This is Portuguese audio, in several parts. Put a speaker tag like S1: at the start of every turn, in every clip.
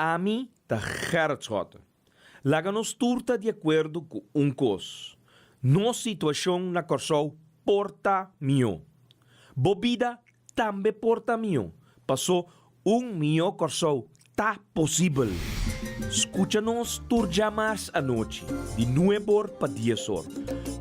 S1: a mim tá Gerrit Schotten. Laga nos turta de acordo com cos. Nossa situação na Corsol porta mio. Bobida também porta mio. Passou mio Corsol tá possível. Escucha-nos turja mais à noite, de 9 para 10 horas.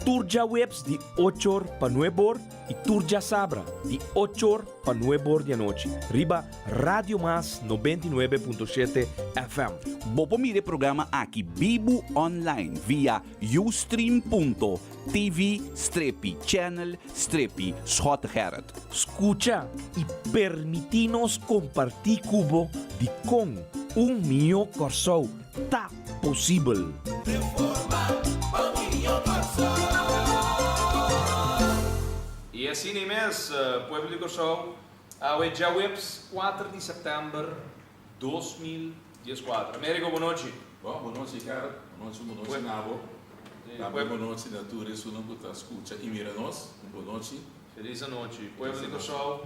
S1: Turja webs de 8 horas para 9 horas e turja sabra de 8 horas para 9 horas da noite. Riba Radio Mas 99.7 FM.
S2: Bopo mire programa aqui Bibo online via ustream.tv/channel/Schot Gerrit.
S1: Escucha e permitinos compartir cubo de com mio Corsol tá possível.
S3: E assim mesmo, Pueblo de Corsol, já webs 4 de setembro 2014. Américo, boa noite.
S4: Boa noite, cara. Boa noite, Nabo. Boa noite, Natura, isso não puta escuta e mira nós. Boa noite.
S3: Feliz noite. Pueblo de Corsol,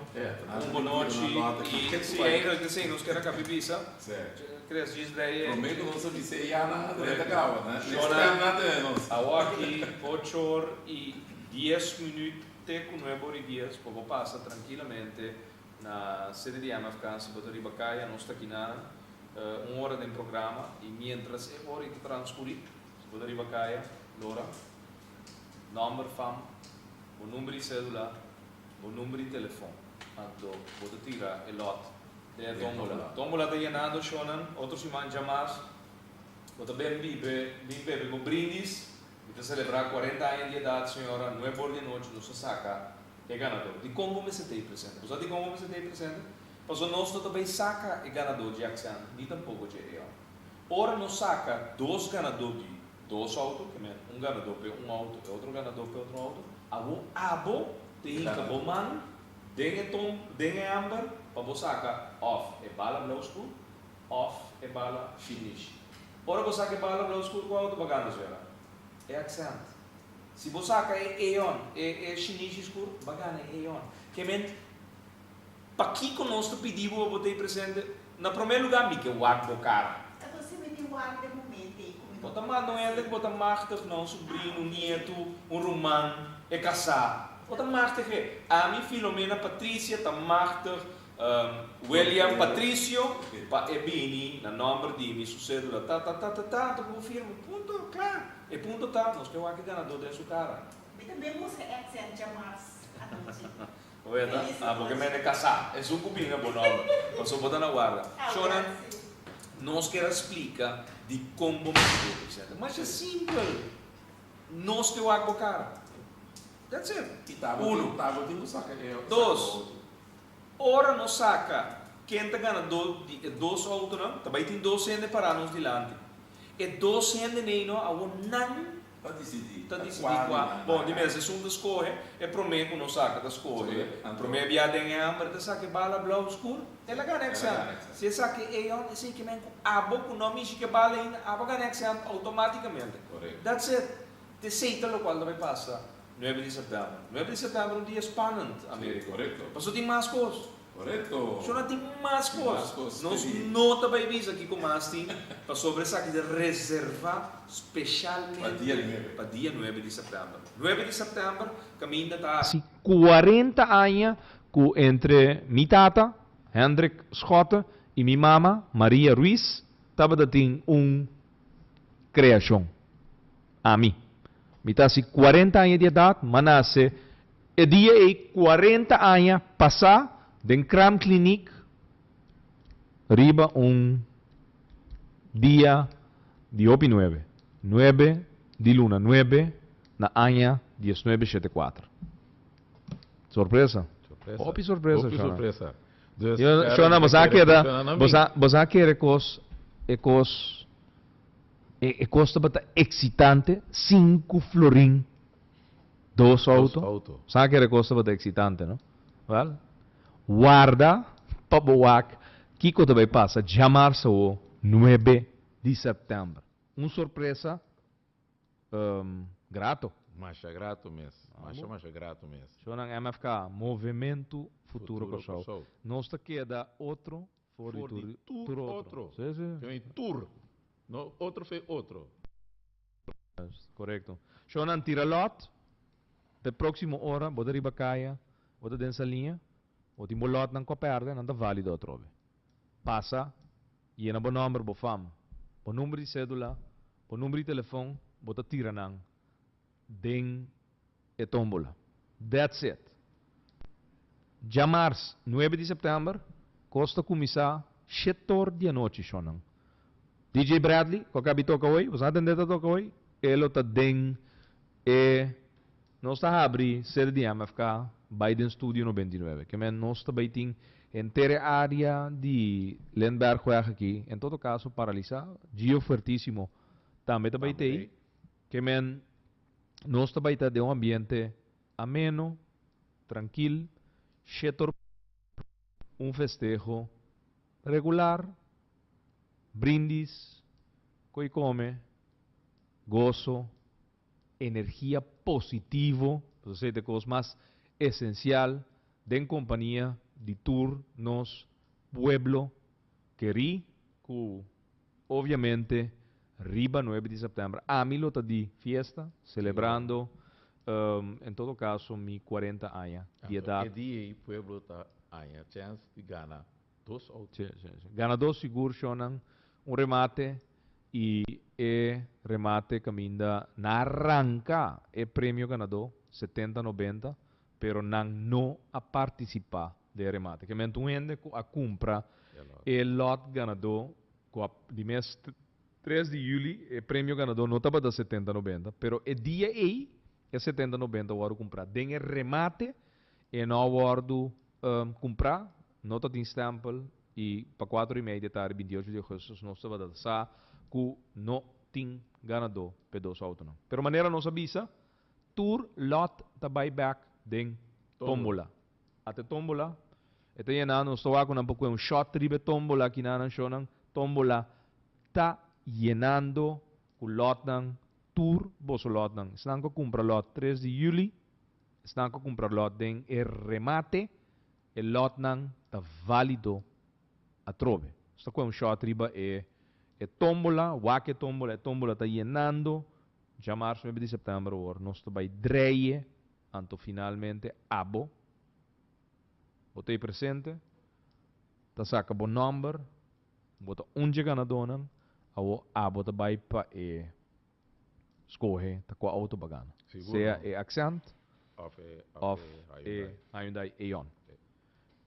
S3: boa noite. E se ainda assim, nós queremos que a bibisa.
S4: Certo.
S3: Cresce diz daí.
S4: Prometo não sabe se é na da cava, né?
S3: Aqui 8 horas e 10 minutos, com 9 horas e 10, para passar tranquilamente na sede de MFK, se botar Ribacaia, nós está aqui na 1 hora de programa, e mientras é hora de transcorrer, se botar Ribacaia, Laura, número FAM, o número de celular, o número de telefone, então, vou tirar o lote. Tómbola está llenando, Shonan, outros irmãos jamais. Vou também beber com brindis, para celebrar 40 anos de idade, senhora, 9 horas de noite, não se saca, é ganador. De como me sentei presente? Você de como me sentei presente? Mas o nosso também saca é ganador de ação, nem tampouco de real. Ora, não saca 2 ganadores de 2 autos, que é um ganador para um auto e outro ganador para outro auto. Abo, tem que bom man, dengue amber, para você sacar off é bala blue school, off é bala finish. Ora você saca bala blue school com auto bagano senhora. É accent. Se você saca é eon, é finish escuro, bagano é eon. Que men para que conosco pedimos a botar presente na primeiro lugar me que o ar bocar.
S5: Então você vai ter o ar de momento.
S3: Bota mais não é que bota machtig não sobrinho, neto, romano, é casar. Bota machtig é. A minha Filomena Patrícia tá machtig. William Patricio é bem na nome de mim sucede lá tá confirma ponto claro e ponto tá nós que o aqui ganador desse cara
S5: Mas também música accent jamais à noite.
S3: porque me é casar é um cubinho bom nome passou botar na guarda Chora nós quer explica de como mas é simples nós que o aqui cara that's it dois ora não saca quem está ganhando 2 autos não também tem 2 anos para nós dilante e 2 anos nem não ao não
S4: Tá decidido
S3: qua bom de mês é um descorre é prometo não saca descorre prometo via dengue amber de saca bala blue escuro ela ganha exame se saca é on assim que men abo com nome que bala in abo ganha exame automaticamente that's it de seita lo qual vai passar 9 de setembro. 9 de setembro é um dia spannend, América.
S4: Correto.
S3: Mas tem mais coisas.
S4: Correto.
S3: Só não tem mais coisas. Nós não também vimos aqui com mais tem para sobre essa aqui de reserva especialmente para dia 9 de setembro. 9 de setembro, caminho está...
S6: 40 anos entre minha tata, Hendrik Schotten, e minha mama, Maria Ruiz, estava tendo criação. A mim. Mitasi 40 anos de idade, manase, e dia é 40 anos passar den Cram Clinic, riba dia de 9 de luna 9 na ano 1974. Surpresa? Opi surpresa,
S4: surpresa.
S6: Shona, você quer e costa bata excitante 5 florin 2 auto. Sabe que costa bata excitante, não? Vale? Guarda paboak Kiko também passa chamar-se o 9 de setembro. Surpresa grato.
S4: Mas é grato mesmo. Mas é grato mesmo.
S6: Shona MFK Movimento Futuro Corsol. Nós queda outro For
S4: For
S6: di
S4: di
S6: tour,
S4: tour
S6: outro.
S4: outro.
S6: Sí, sí.
S4: Tem tour. No, outro foi outro.
S6: Correcto. Shonan tira lot. De próximo hora, bota riba kaya, bota dentro linha, o timo lot ng koperde, nanda válido atrove. Passa, yena bo number bo fam, bo número de cédula, bo número de telefone, bota tira nang, ding e tombola. That's it. Jamars, 9 de setembro, costa começar 7 horas de noite, shonan. DJ Bradley, ko kabito ka hoy, usa atendeta to ka hoy, elo ta ding e nós está a abrir sede de MFK Biden Studio 99, que nós está baiting inteira área de Lindbergh aqui, em todo caso paralisado, geofertíssimo também está baitei, que nós está baita de ambiente ameno, tranquilo, chetor, festejo regular, brindis, coi come, gozo, energia positivo, entonces de cosas más esencial de compañía de tour nos pueblo querí que obviamente riba 9 de septiembre a mí lo di fiesta celebrando en todo caso mi 40 años de edad.
S4: E dia pueblo tá a chance de ganhar 2 autos.
S6: Sí. Ganador seguro shonan un remate y remate caminda na arranca premio ganador 70-90 pero no a participar de remate que tu gente a compra el lot ganador de mês 3 de julho premio ganador não estava da 70-90 pero o dia aí é 70-90 o hora comprar den remate e não hora comprar nota de stempel e para 4:30 da tarde 28 de agosto nós estava da sa que não tem ganador para 2 autos não. Pero maneira nos avisa, tour lot ta buyback den tombola. Até tombola, ete yena nos toa com um pouco shot ribe tombola que na shonan tombola ta llenando o lot nang tour boso lot nang. Estão com compra lot 3 de julho, estão com compra lot den remate, e lot nang ta válido a trove. Está com shot riba tombola, wake tombola está llenando, já março 9 de setembro, or nós vai dreie, anto finalmente abo, botei presente, tá saca bom number, bota onde ganador, abo tá vai para escorre, tá com a auto bagana, seja Accent, of Hyundai Eon.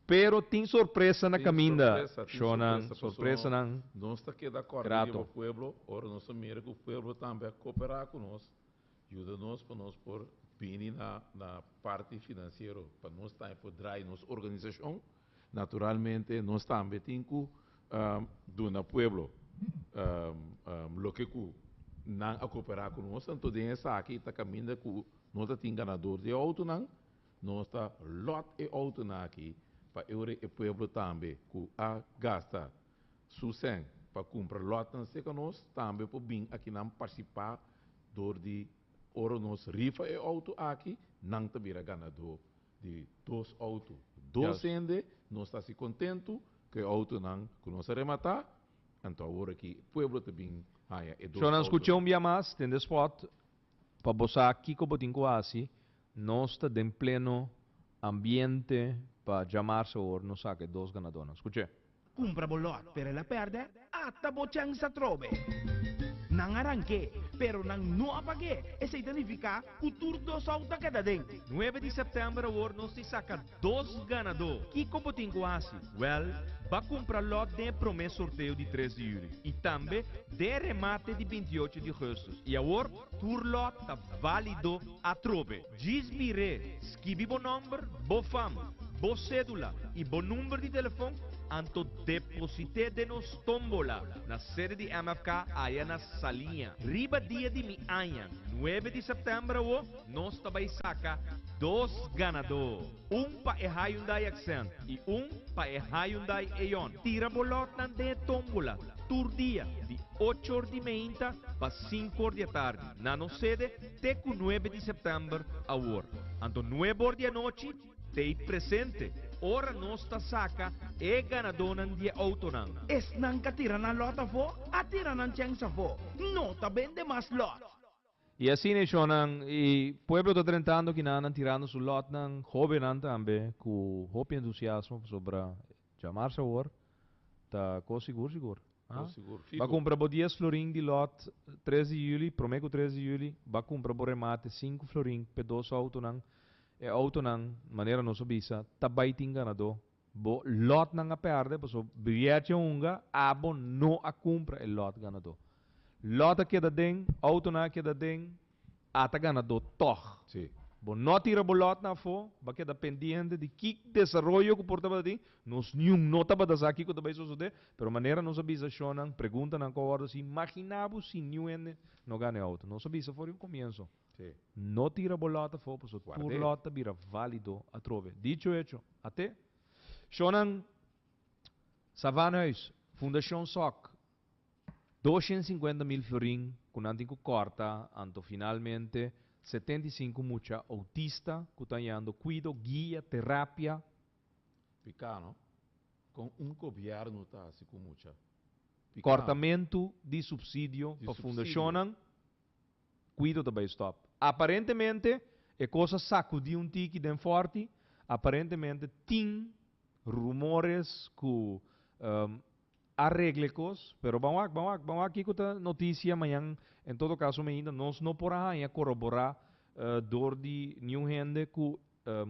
S6: Pero tem surpresa na caminda. Shonan, surpresa não.
S4: Nós está aqui da corda do pueblo, ora nós mira que o pueblo também cooperar conosco, ajuda-nos para nós por bem na parte financeira, para nós também por drive nossa organização. Naturalmente, nós também temos que do na pueblo, lo que não a cooperar conosco, então tem essa aqui está caminhando que nós temos ganador de auto não, nós está lot e auto na aqui. Para o pueblo também, que a gasta sucem para comprar lote se que nós também para vir aqui não participar de oro nos rifa e auto aqui não te vira ganador de 2 autos. 2 ende nós está se contento que o auto não que nós rematar, então agora aqui pueblo também haya e 2 autos.
S6: Se não escutou um dia mais, tem spot para você aqui como tem quase, nós está em pleno ambiente para chamarse o non sa che 2 ganadores. Escuche.
S7: Compra bolot per la perde, atta bocciang sa trove. Nang arranque, pero nang no apague. E significa que tur 2 autos cada den.
S6: 9 de setembro o nos se saca 2 ganadores.
S7: E como tem quase?
S6: Well, va comprar lot de promesso sorteio de 3 de julho. E também de remate de 28 de agosto. E agora, tur lot tá válido a trove. Gisbire, skibi bo number, bo fam, bo cédula e bo número de telefone, anto deposite de nos tombola na sede de MFK aí na salinha. Riba dia de mi anha, 9 de setembro, nós também saca 2 ganadores. Pa Hyundai Accent e pa Hyundai Eon. Tira bolot na de tombola. Tur dia de 8 horas de manhã para 5 horas da tarde. Na nossa sede, teco 9 de setembro a hora. Anto 9 horas da noite, te presente. ora nosta saca e ganadonan di auto nang.
S7: Es nang katira na lota fo, atira nang cheng sa fo. Nota bende mas lot.
S6: E assim né, Shonan, e pueblo tá tentando que nanan tirando sul lot nang joven tambe, com hope entusiasmo sobre chamar sa war, tá co seguro.
S4: Tô seguro.
S6: Vai comprar bo 10 florin de lot 13 de julho, prometo 13 de julho, vai comprar bo remate 5 florin pe 2 auto nang, e auto nang, maneira não sobisa, tá baiting ganado, bo lot nang a perde, so bilhete unga, abo no a compra el lot ganado. Lota que da ding, auto na que da ding, ata ganado toch.
S4: Sim.
S6: Bo no tira bo lot na fo, ba que da pendiente de que desarrollo que porta ba ding, nos nenhum nota ba da aqui que também so de, pero maneira não sabia shonan, pergunta na coordo se imaginava se nenhum no gane auto. Não sabia se foi comienzo.
S4: Sim.
S6: No tira bo lota fo, pues tu
S4: Guardé.
S6: lota vira válido a trove. Dicho hecho, até shonan Savanas, Fundação SOC 250.000 florin, con antico corta, anto finalmente 75 mucha autista, cutanyando cuido, guia, terapia.
S4: Picano. Com governo tá assim com muita.
S6: Cortamento de subsídio
S4: De
S6: para
S4: subsídio.
S6: fundacionam, cuido também stop. Aparentemente, é coisa sacudi um tique den forte, aparentemente tem rumores que arreglecos, pero vamos aqui com a notícia amanhã, em todo caso ainda nós não porá corroborar door de nenhum gente que o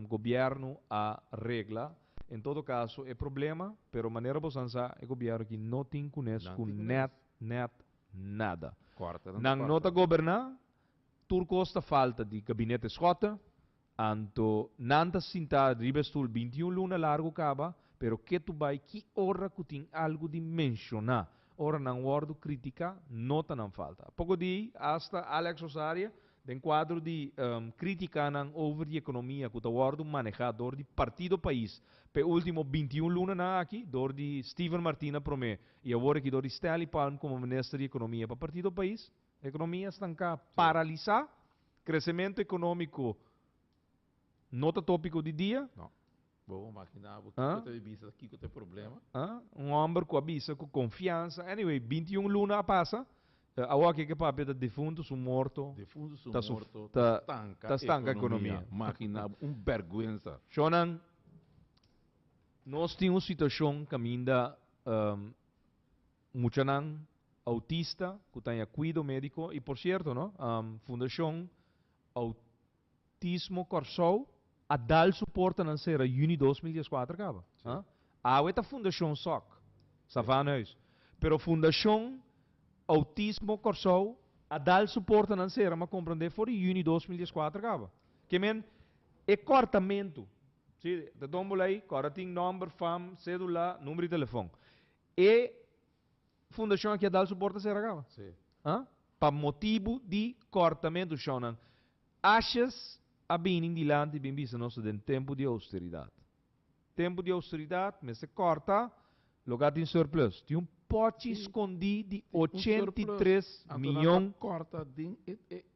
S6: governo arregla. Em todo caso, é problema, pero maneira bosança é governo que não tem conhece com net nada.
S4: Corta.
S6: Nang nota governar, turcosta falta de gabinete escota, anto nanta sinta ribestul 21 luna largo caba, pero que tu vai que ora que tem algo de mencionar. Ora não wordo crítica, nota não falta. Pouco di hasta Alex Osaria, den quadro de crítica não over de economia, que o wordo manejador de partido país. Pe último 21 luna na aqui, dor de Steven Martina Promé, e agora que dor de Stanley Palm como ministro de economia para partido país. Economia estanca, paralisar, crescimento econômico, nota tópico de dia.
S4: Não. Vou imaginar o que
S6: Hã?
S4: eu tenho visto aqui que tem problema.
S6: Homem com avisa, com confiança. Anyway, 21 luna passa. Agora que papel de defuntos, morto.
S4: Defunto são
S6: Tá
S4: morto,
S6: tá
S4: tá
S6: estanca a economia.
S4: Imaginar vergonha.
S6: Shonan, nós temos uma situação que ainda muita autista, que tem cuidado médico, e por certo, no? Fundação Autismo Corsou, a dar suporte a ser a Juni 2014 acaba. A outra Fundação SOC, Savanas, pero Fundação Autismo Corsou, a dar suporte a ser, mas compreender, foi Juni 2014 acaba. Que men, é cortamento. Sim, de dombola aí, agora tem número, fam, cédula, número de telefone. E fundação que dá suporte a ser acaba.
S4: Sim.
S6: Para motivo de cortamento, Shonan. Achas a bem indilante, bem visto nosso de tempo de austeridade. Tempo de austeridade, mas se corta, lugar de surplus. Tem pote escondido de 83 milhões.
S4: Corta de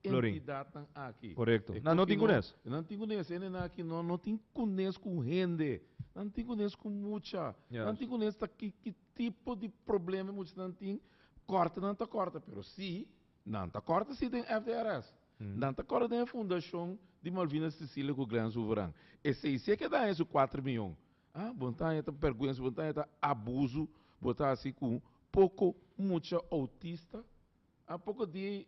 S6: Florin.
S4: entidade aqui.
S6: Correto. Não tem conhece.
S4: Não tem conhece. Aqui não tem conhece com rende. Não tem conhece com muita.
S6: Yes.
S4: Não tem conhece que tipo de problema muitos não tem. Corta, não está corta. Pero se não está corta, se tem FDRS. Não está corta, tem a Fundação de Malvinas Sicília com o Grande Soberano. Esse é que dá isso 4 milhões. Botar essa vergonha, botar esse abuso, botar assim com pouco, muito autista. Há pouco de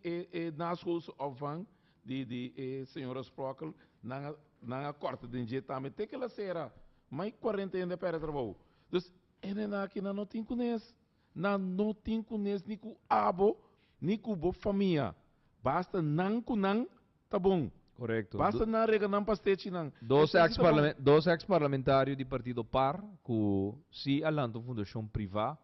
S4: nas ruas ovan de senhora Sprockel na corta de injetar, tem que ela será mais 40 anos para trabalhar. Então, ele aqui não tem conhece, não tem conhece nem com abo, nem com boa família. Basta não com não, tá bom.
S6: Correto.
S4: Basta não rega não pastete não.
S6: Dos ex-parlamentários do Partido PAR, que se alantam fundação privada,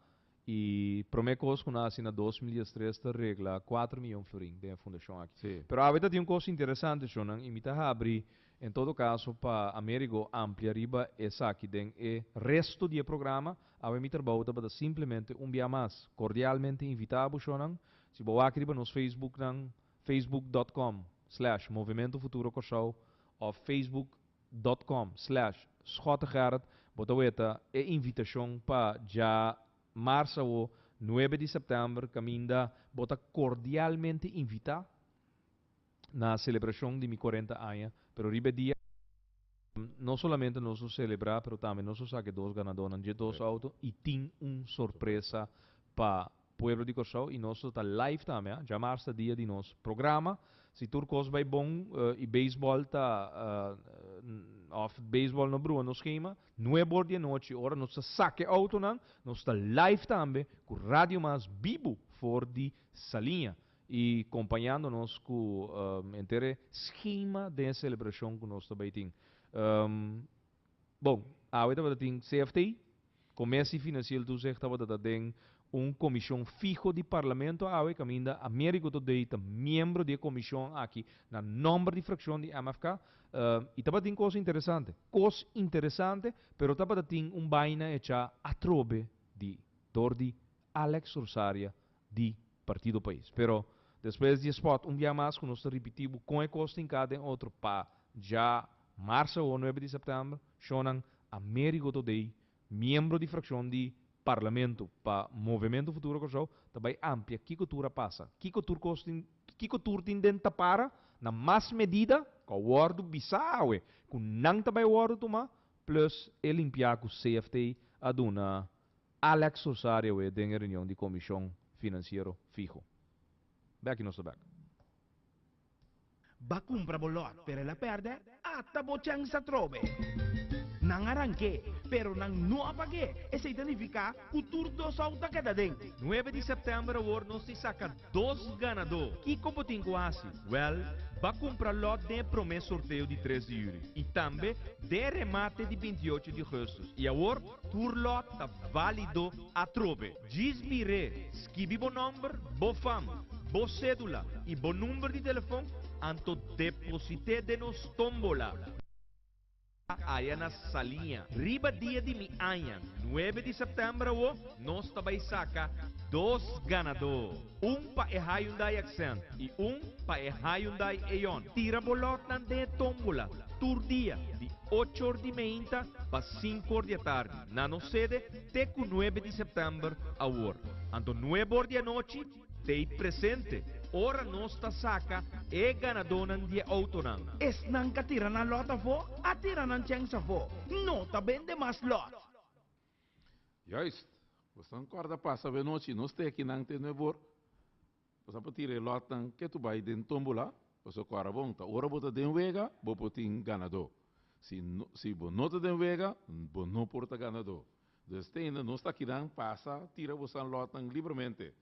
S6: e promete que nasce na 2003 da regra 4 milhões de florim da fundação aqui.
S4: Sim.
S6: Pero a tem uma coisa interessante, Shonan, imita abrir, em todo caso, para América amplia riba essa aqui, den e resto do programa, a imita bauta para simplesmente dia mais, cordialmente invitado, Shonan, se boa aqui riba nos Facebook, facebook.com/Movimento Futuro Corsou, ou facebook.com/Schotegaard, bota weta é invitação para já março ou 9 de setembro, caminda bota cordialmente invita na celebração de mi 40 anos, pero ribe dia não somente nós celebrar, pero também nós saque dois ganadores de dois autos e tem surpresa para pueblo de Corsau e nós está live também, já março dia de nosso programa. Se turcos vai bom e beisebol tá of beisebol no brua no schema, 9 de noite, ora nós saque auto não, nós está live também com rádio mais vivo for de salinha e acompanhando-nos com inteiro esquema de celebração que nós também tem. Bom, a outra tem CFT, Comércio Financeiro do Zé, que tem comissão fijo de parlamento, a caminda América do Deita, membro de comissão aqui, na número de fração de MFK, e também tem coisa interessante, pero também tem baina hecha a trobe de Dordi Alex Rosaria de Partido País. Pero depois de spot, dia mais, que nós repetimos com a costa em cada outro pa já março ou 9 de setembro, chonan Américo do Dei, membro de fração de parlamento para movimento futuro Corsau, também amplia, que cultura passa, que cultura tem dentro para, na mais medida, com o word bisawe, com não também o word toma, plus elimpia com CFT, aduna Alex Rosario e den reunião de comissão financeiro fijo. Back in nostro back.
S7: Ba compra bolot, pero la perde, atta bochang sa trobe. Nang arranque, pero nang no apague, e significa kuturdo sa uta kada ding.
S6: 9 de setembro, o nos se saca 2 ganadores. Que computing quase? Well, vai comprar lot de promessa sorteio de 3 de julho. E também de remate de 28 de agosto. E agora, tur lot tá válido a trobe. Gisbire, skibi bo number, bo fam, bo cédula e bo número de telefone, anto deposite de nos tombola. Aí na salinha, riba dia de mi anha, 9 de setembro, nós também saca 2 ganadores. Para Hyundai Accent e para Hyundai Eon. Tira bolot nan de tombola, tur dia, de 8 horas de manhã para 5 horas da tarde. Na nossa sede, teco 9 de setembro, a hora. Anto 9 horas da noite, te presente. Ora nosta saca e ganadonan di autonan.
S7: Es nang katira na lota fo, atira nang cheng sa fo. Nota bende mas lot.
S4: Juist. Você não guarda passa a noite, nós temos aqui não tem nevor. Você pode tirar lot não que tu vai dentro tombola, você guarda bom, tá. Ora bota dentro vega, bopo tem ganador. Se não tá dentro vega, bo não porta ganador. Então tem nós está aqui não passa, tira você lot não livremente.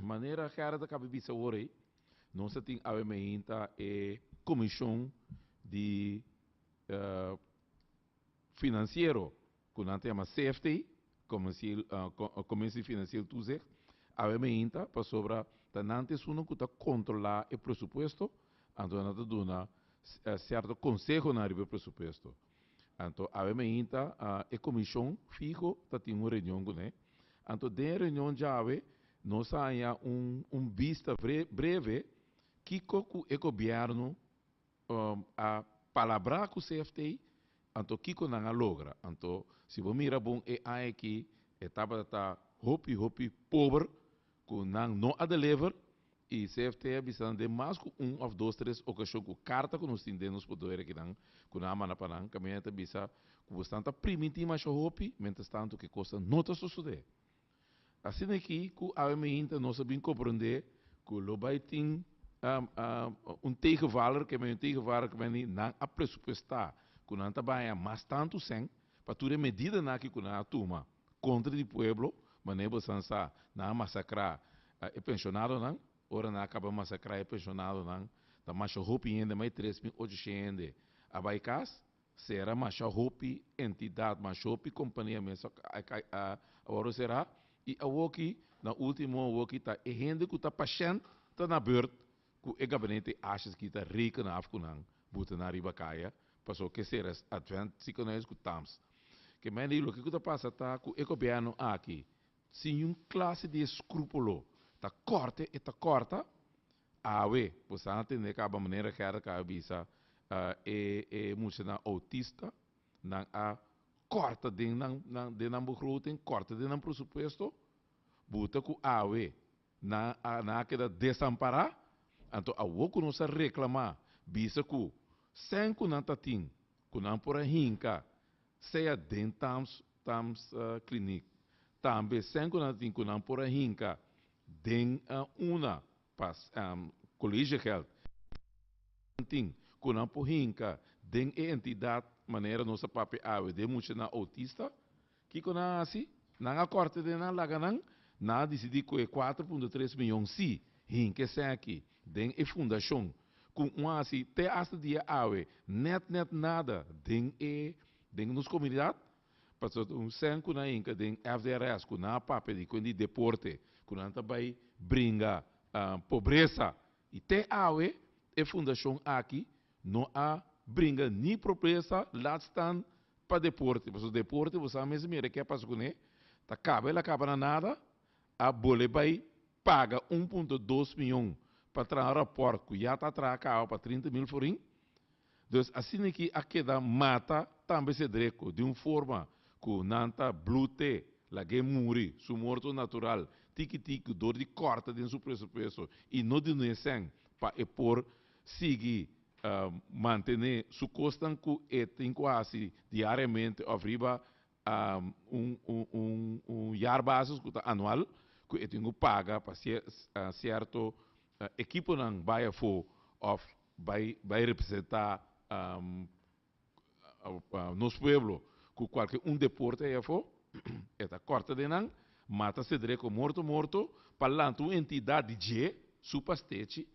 S4: Maneira cara da cabeça hoje, nós temos a ferramenta e comissão de financeiro, que nós temos CFT, Comissão Financeira do Zé, a ferramenta para sobre tanantes uno que controlar o presupuesto, então nós damos certo conselho na área do presupuesto. Então a ferramenta e comissão fijo, tem uma reunião, né? Então de reunião já nós temos vista breve que o governo a palavra com o CFT, então que não logra. Então, se você mira bom é aqui, etapa está hopi pobre, que não a deliver, e CFT é precisando de mais que ou 2, 3 ocasiões com carta que nós temos nos poderes que não, que não amana para não, caminha está bisa, que você está primitiva mais hopi, mientras tanto que costa não está suceder. Assim aqui, que a ferramenta nós sabemos compreender que o vai ter tegenvaller que não a pressupostar, que não trabalha mais tanto sem, para toda medida que não toma contra o povo, mas nem você não massacrar o pensionado, não, ora não acaba massacrar o pensionado, não, está mais roupa ainda, mais 3.800 a baicas, será mais roupa entidade, mais roupa companhia, agora será. E a aqui, na última aqui, está a gente que está paciente, está na beurt, que o gabinete acha que está rico na Afgunang, buta na ribacaia, passou que ser advent, se conhece que estamos. Que me diz, o que está passando, está que o governo aqui, sem classe de escrúpulo, está corta, você não tem que a maneira que a visa, muito autista, não a corta de na begroting, corta de na presupuesto, buta ku awe na queda desamparar, então a woku não se reclamar, bisa ku sem ku não tatin, ku não por a hinka, seja dentro tams clinic, também sem ku não tatin, ku não por a hinka, den una pas colégio health, ting ku não por hinka, den entidade maneira nossa papi awe de muito na autista, que ku na assim, na corte de na laganang na decidi que 4,3 milhões sim, hinke sem aqui, den e fundação, com assim, até hasta dia awe, net nada, den nos comunidade, passou sem que na hinka, den FDRS, com na papi de quando deporte, com na também bringa pobreza, e até awe, e fundação aqui, não há bringa nem pobreza, lá estão para deporte, porque o deporte, você mesmo mira que é para se tá acaba nada, a Bolívar paga 1,2 milhões para trazer aeroporto, que já está atracado para 30 mil forinhos. Então, assim que a queda mata, também se dreco, de uma forma que nanta blute, la que muri, su morto natural, tiki-tiki, dor de corta de seu preço, e não de nueseng, para por seguir, manter su costa que tem quase diariamente, arriba jaar basis anual, que eu tenho paga para certo equipo não vai for of vai representar nos pueblo que qualquer deporte é for esta corta de não mata se dreco morto falando uma entidade de supastete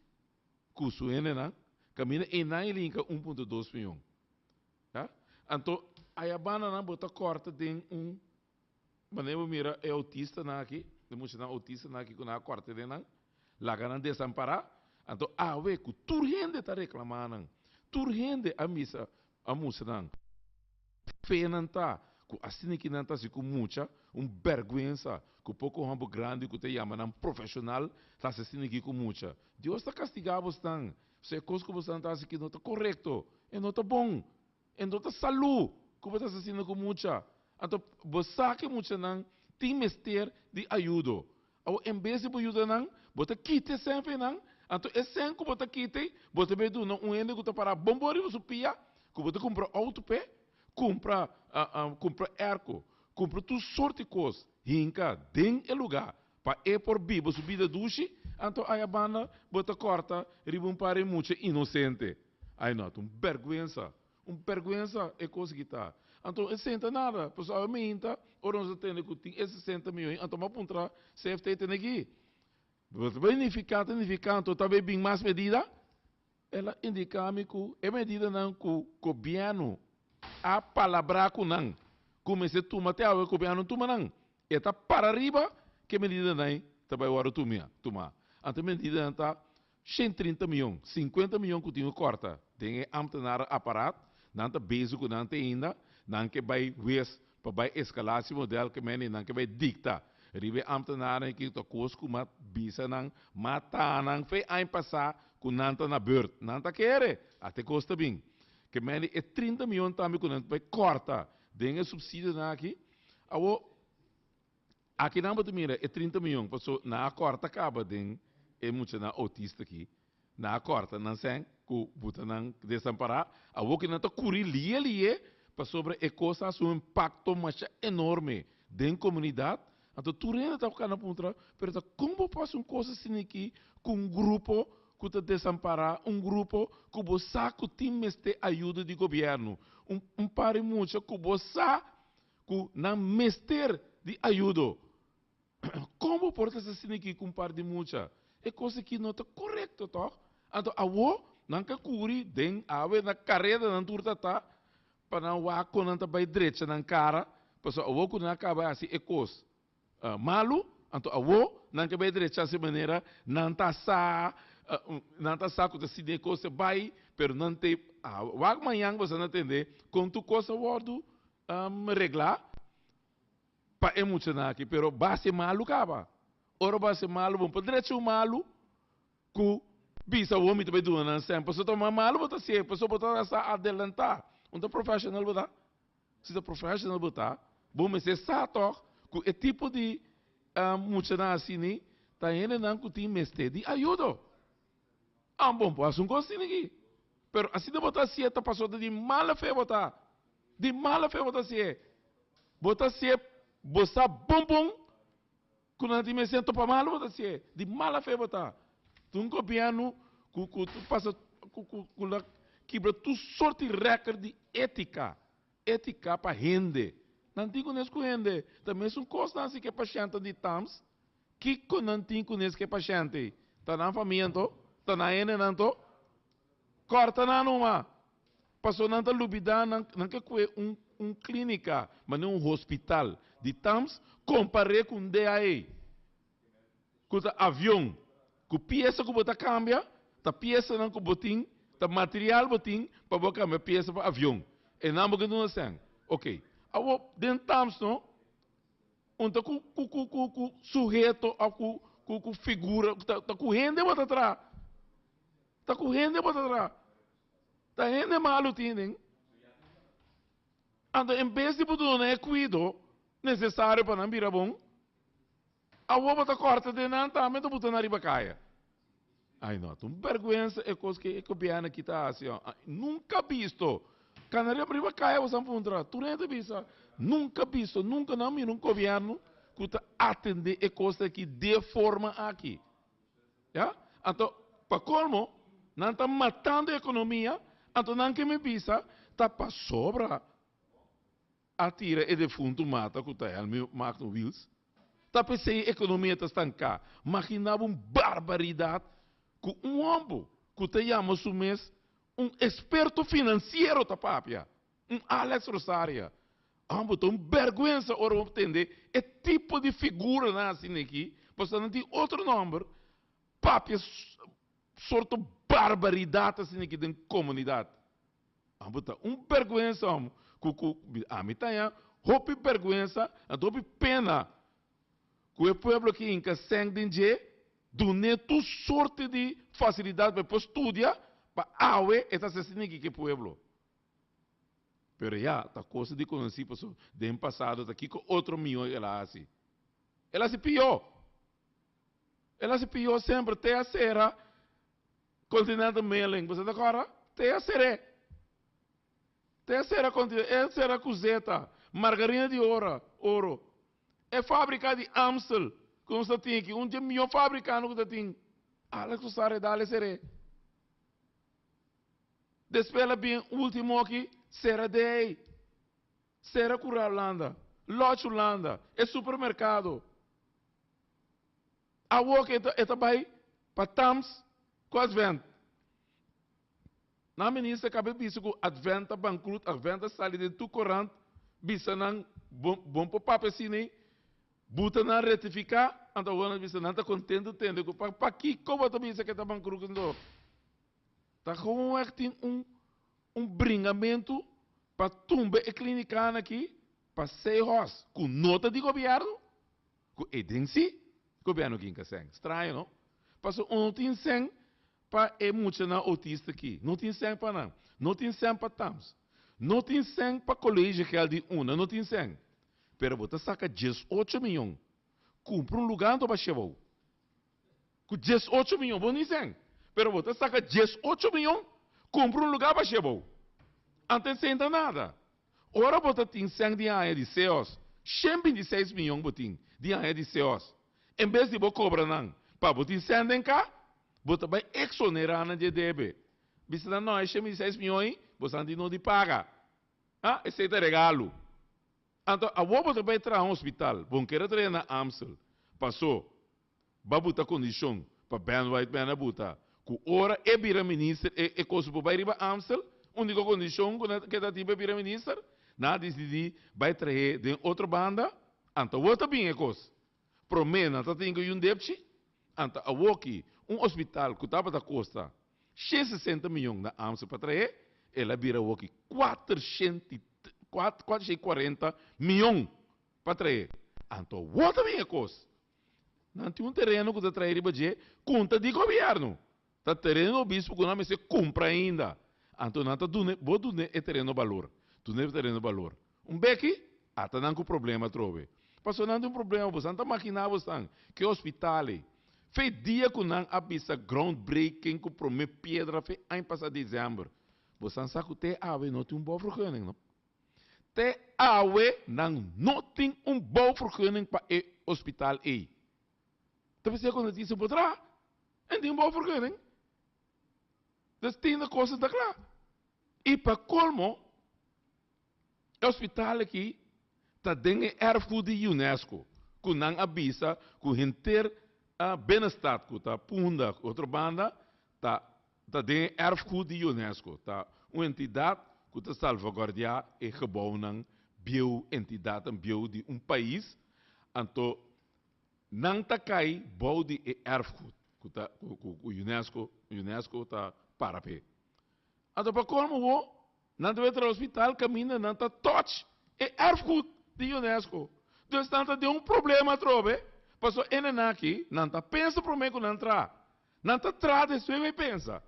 S4: que su não camina e na linka 1,2 milhões, tá? Então a Yabana não bota corta de maneira mira é autista na aqui, temos na autista na aqui com a corta de não, lá ganan desamparar, então we que turhende tá reclamando, turhende a missa a música não, fenanta, que assim que não tá se com muita, vergonha, que pouco rambo grande que te chama não profissional, tá assim que com muita, Deus está castigando você não, se coisa que você não tá aqui não tá correto, e não tá bom, e não tá saúde. Como está assistindo com muita. Então, você que muita não tem mestre de ajuda. Ou em vez de ajuda não, você quita sempre não. Então, é sempre que você quita, você vai dar um ende que está para bombori você pia, que você compra autopé, compra arco, compra tudo sorte de coisas. Hinca, den é lugar para ir por bibo, subir da duche. Então, a banda, você corta, riba pare muito inocente. Aí não, vergonha é coisa que está. Então, é senta nada. Pessoal, minta, ou não se tem que ter esses 60 milhões, então, mas para CFT tem aqui. Você vai indicar, então, talvez bem mais medida. Ela indica-me que é medida não que o governo a palavra com não. Como se tu até o governo toma não. Está para arriba, que medida não, também o hora tomar. Então, medida está 130 milhões, 50 milhões que tinha corta. Tem ambtenaar aparato, não está basic, não tem ainda, não que vai ver, para escalar esse modelo que men não que vai dictar. Ribe ambtenaar que to coisa que mat bisa não mata não foi aí passar com não tá na beurt, não tá querer, até custa bem. Que men é 30 milhões também com não vai corta, tem subsídio na aqui, aqui não vai mira é 30 milhões, passou na corta acaba tem é muito na autista aqui. Na corta, não sei, que buta não desamparar, a o que não está curir lia, para sobre a coisa um impacto mais enorme dentro da comunidade. Então, tu ainda está ficando contra, mas como posso uma coisa assim aqui com grupo que está desamparar, grupo que você que tem mestre ajuda do governo, pare muito que você que não mestre de ajuda. Como pode ser assim aqui com par de muita? É coisa que não está correto, tá? Então, não que curi, den, na carreira, não turta, tá? Para não wako, não tá bem direita, na cara, para o que não acaba assim, é coisa malo, então, não que bem direita, dessa maneira, não tá sa, que se de coisa vai, pero não tem, o amanhã você não entender, com tu coisa, o reglar, para emocionar aqui, pero base malo, acaba. Ora base malo, vamos para direito malo, que bisa o homem também doando sempre, se toma malo, você sempre, se você adelantar, um profissional, Se o profissional botar, bom, ser sator, que é tipo de muita assim, tá indo não que tem mestre de ajuda. Bom, pode um coisa aqui. Pero assim de botar se tá passando de mala fé botar. De mala fé botar se. Botar se, botar bom, quando a gente me sento para mal botar se. De mala fé botar. Tu um copiano, tu passa, quebra tu sorte recorde de ética. Ética para rende. Não tem com isso com rende. Também são coisas assim que é para gente de tams. Que não tem com isso que é para gente. Tá na família, tá na ene, não tô. Corta na numa. Passou na lubida, não que é clínica, mas não um hospital. De tams, comparei com DAE. Com avião. Com peça que você cambia, tá peça não que botin, tá material botin, para você cambiar peça para avião. E não porque não é ok. Dentro tams, não? Onde com sujeito, com figura, tá correndo para trás. Tá correndo para trás. Tá indo malo, tem. Então, em vez de você não é cuidado necessário para não virar bom, a roupa tá corta de não, tá, mas você não arriba caia. Ai, não, tu vergonha é coisa que o piano aqui tá assim, ó. Nunca visto. Canaria arriba caia, você não pode tu não visto. Nunca visto, nunca não miro um governo que tá atender a coisa que de forma aqui. Já? Então, para colmo, não está matando a economia, então não que me visa, está para sobra. Atira e defunto mata, que está aí, Marco Wills. Está para ser a economia está estancada. Imaginava uma barbaridade que um homem, que te chama o mês, um experto financeiro, tá papia, Alex Rosaria. Então, vergonha ora entender é tipo de figura assim aqui, porque não tem outro nome, papia, sorte barbaridade assim aqui dentro da comunidade. Então, vergonha, a mim tá roupa vergonha, roupa pena, que o povo que em sangue de doné tu sorte de facilidade para estudar, para aue, essa assim aqui que o povo. Pero já, tá coisa de conhecer, pessoal, de passado, tá aqui com outro milhão, ela assim. Ela se pior. Ela se pior sempre, até a serra, continente mailing, você tá agora? Até a serra. Até a serra, continente, a serra cozeta, margarina de ouro. É fábrica de Amstel, que você tem aqui, um milhão fabricano que você tem. Alex Rosario, dá-lhe serra. Despela bem, último aqui, Serra Day, Serra Curalanda, Lote Holanda, é supermercado. A walk é também para Tams com Advent. Na ministra acaba de dizer que Advent é bankrut, Advent é saída de tu corrente, bisa não bom para papo assim, buta não retificar, então agora bisa não está contente tendo que para aqui como tu bisa que está bankrut não. Tá como é que tem bringamento para tumba e clínica aqui, para 6 horas, com nota de governo, com edensi, governo aqui em Casseng. Estranho, não? Passou não tem 100 para muito na autista aqui. Não tem 100 para não. Não tem 100 para Tams. Não tem 100 para colégio que é de uma, não tem 100. Pero você saca 18 milhões. Compra um lugar para chegar. Com 18 milhões, bom nem 100. Pero você saca 18 milhões, compra um lugar para chegar. Antes senta nada. Ora você tem 100 de área de CEOs. 126 milhões botin de área de CEOs. Em vez de você cobrar não, para você senta cá, você vai exonerar na GDB. Você não é 126 milhões, você não de paga. Esse é regalo. Então, a você vai entrar no hospital, bom querer treinar na Amstel, passou, vai botar condição para Ben White, Ben Abuta, que ora é vira ministro, é coisa para ir para Amstel, única condição que está tipo vira ministro, nada decidir, vai trazer de outra banda, então, outra bem é coisa. Promena, está tendo um débito, então, a aqui, hospital que estava da costa, 60 milhões na Amstel para trazer, ela vira aqui 440 milhões para trazer. Então, outra bem é coisa. Não tem um terreno que está trazendo para conta de governo. Está terreno o bispo que não se compra ainda. Então, não está dando é terreno valor. Tu não é terreno valor. beque, até não com problema trove. Passou não tem um problema, você não está maquinando, que hospital, fez dia que não avisa groundbreaking, que promete pedra, fez ano passado dezembro. Você não sabe que te ave não tem boa vergunning, não? Te ave não tem boa vergunning para o hospital aí. Então você quando diz por trás, não tem boa vergunning. Dus tem coisas da claro. E para colmo, o hospital aqui está dentro do erfgoed de UNESCO, que não avisa que o inteiro bem-estar, que está punda, outra banda, está dentro do erfgoed de UNESCO, está uma entidade que está salvaguardar e gebouw ng bio-entidade, bio de país, então não está cai bouw de erfgoed, que o UNESCO está para pé. Então para como não deve ter hospital caminha não está touch e erfgoed de UNESCO. Dus não tem problema trobe. Passou aqui, não está pensa para mim que não entrar. Não está trata isso vai pensa.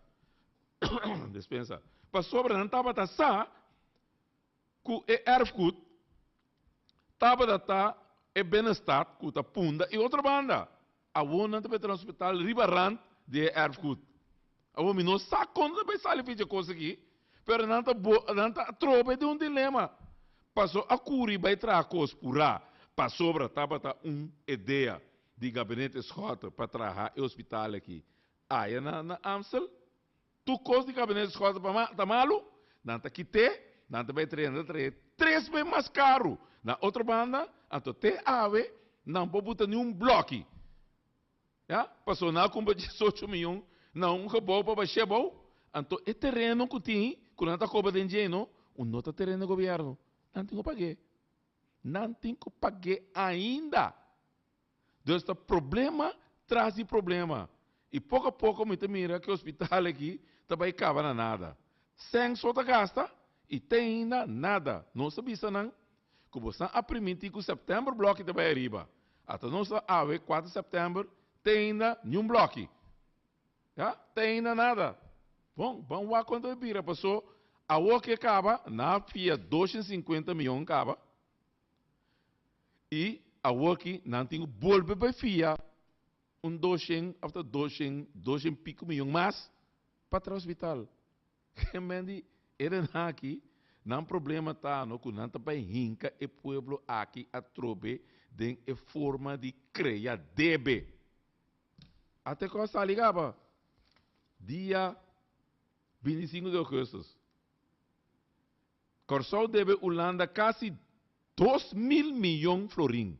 S4: Despensa. Passou para não estava tá sa que é erfgoed estava da é bem-estar que tá punda e outra banda. A não deve ter hospital ribaran de erfgoed. A não sabe quando vai sair de coisa aqui. Pero não está trobe de dilema. Passou a curi vai trazer coisa pura. Passou para estava ideia de gabinete escota para trazer o hospital aqui. Aí na Amstel, tu coisa de gabinete escota para malo, não está quite, não está vai trazer 3 vezes mais caro. Na outra banda, então te ave, não pode botar nenhum bloco. Já? Passou na compra de 18 milhões, não acabou para baixar bom. Então, é terreno que tem, quando não está cobrando dinheiro, não está terreno do governo. Não tem que pagar. Não tem que pagar ainda. Então, este problema traz problema. E pouco a pouco, me mira que o hospital aqui também acaba na nada. Sem só gasta e tem ainda nada. Não sabia não. Que você a permitir que o setembro bloco também arriba. Até não se ave 4 de setembro, tem ainda nenhum bloco. Já? Tem ainda nada. Bom, vamos lá quando a vira. Passou a o que acaba, na FIA 250 milhões acaba. E a o que não tem o bolbe para FIA. 200 pico milhões mais para o hospital. Realmente, era aqui, não problema tá, no que não tá para hinca e pueblo aqui a trobe de forma de criar debe. Até que eu ligava. Dia 25 de agosto. Corsol deve Holanda quase 2.000 milhões de florins.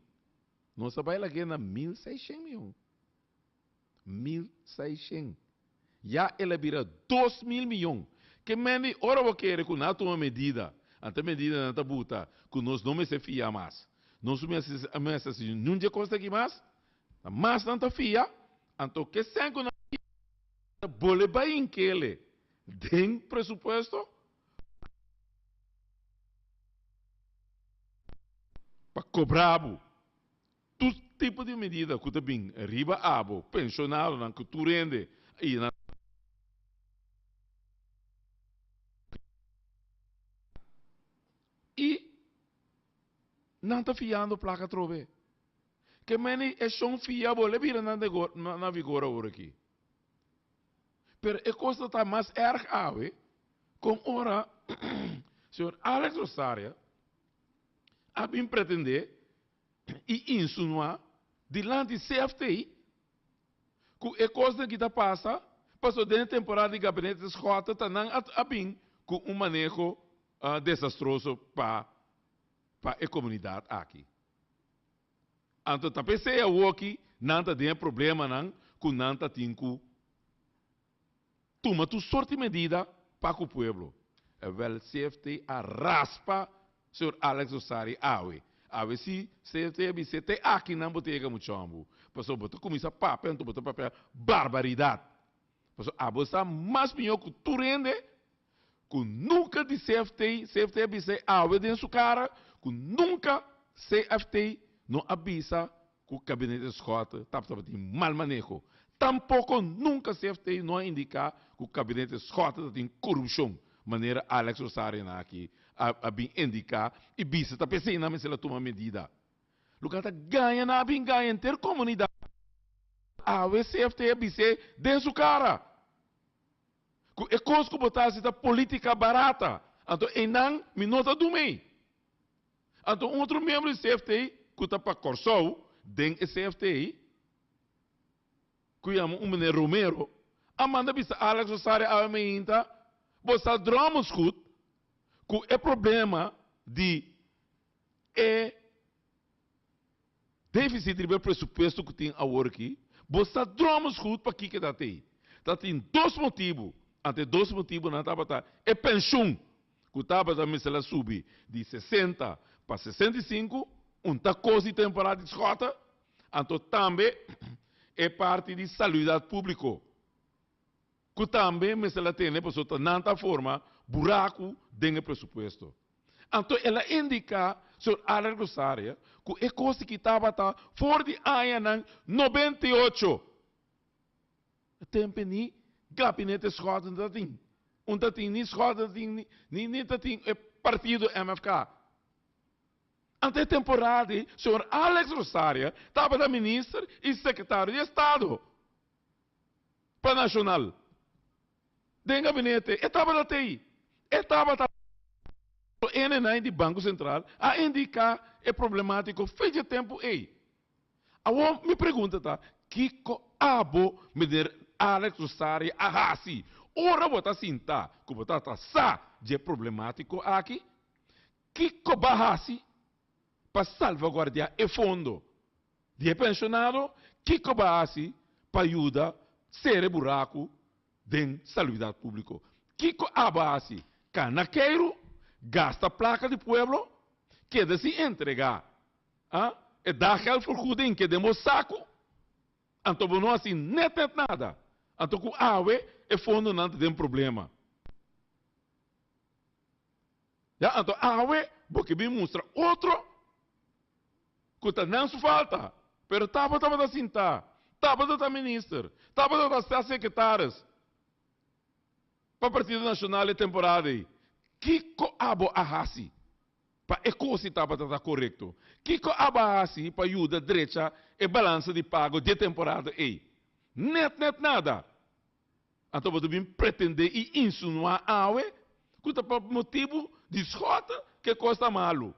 S4: Não sabe lá que é 1.600 milhões. 1.600. Já ela vira 2.000 milhões. Que meni, ora vou querer que não tome medida. Até medida não está buta. Que nós não me se fia mais. Nós me assim, não já custa aqui mais. Mas não está fia. Então, que sem que não bole bem que ele tem presupuesto para cobrar todo tipo de medida que também riba abo pensionado na que tu rende e na e não está fiando placa trove que meni é só fiável le vira na vigor agora aqui. Pero a coisa está mais errada, com ora, senhor Alex Rosaria, a bem pretender e insinuar, diante do CFTI, que a coisa que está passou dentro da temporada de gabinete de escota, está a bem com manejo desastroso para a comunidade aqui. Então, a pensei aqui, não tem problema, não, que não tem que toma tu sorte de medida para o povo. É o CFT a raspa, senhor Alex Osari, Awe se CFT tem aqui não botega muito chambo. Passou botar começa papel, então botar papel barbaridade. Passou a bolsa mais melhor que tu rende, que nunca de CFT bise Awe dentro sua cara, que nunca CFT não avisa que o gabinete escota está de mal manejo. Tampouco nunca CFT não indica que o gabinete escota tem corrupção. Maneira Alex Osari aqui. a bem indicar e bisa tá pensando na mesa toma medida. Lugar tá ganha na bem ganha inter comunidade. A CFT é bise de sua cara. É coisa que botar essa política barata. Então, enang minota do meio. Então, outro membro do CFT, que está para Corsou, dentro do CFT, que chama o menino Romero, a manda bisa Alex Rosário a meinta, você drama escut, que é problema de déficit de presupuesto que tem agora aqui, você drama escut para que está aí. Tá tem dois motivos. Até dois motivos não estava tá. É pensão, que estava também se ela subir de 60 para 65, tá coisa de temporada de escota, então também é parte de saúde pública. Que também, mas ela tem, por outra nanta forma, buraco dentro do presupuesto. Então, ela indica, sobre a área grossária, que é coisa que estava fora de ano 98. Tempo ni gabinete escola não tem. Não tem nem escola, nem tem partido MFK. Ante temporada, o senhor Alex Rosário estava da ministra e secretário de Estado para nacional. Dentro do gabinete, estava da TI. Estava da NNI de Banco Central a indicar é problemático fez de tempo aí. Agora me pergunta, tá? Que abo me der Alex Rosário a assim? Ora botar cinta, que botar sa de problemático aqui. Que cobahasi para salvaguardar o fundo de pensionado, que cobahasi para ajudar ser buraco de saúde pública. Que abasi canaqueiro gasta placa de pueblo, quer se entregar. E dá aquele forcudinho que demos saco, então não assim, net nada. Então com a AUE, é fundo não tem problema. Já, então a AUE, porque me mostra outro, que não se falta, pero estava da cinta, estava da ministra, estava das secretárias, para o Partido Nacional e temporada aí. Que abo ahasi para a coisa estava correto. Que abo ahasi para ajuda direita e balança de pago de temporada aí. Net nada. Então você vem pretender e insinuar awe que por motivo de escota que custa malo.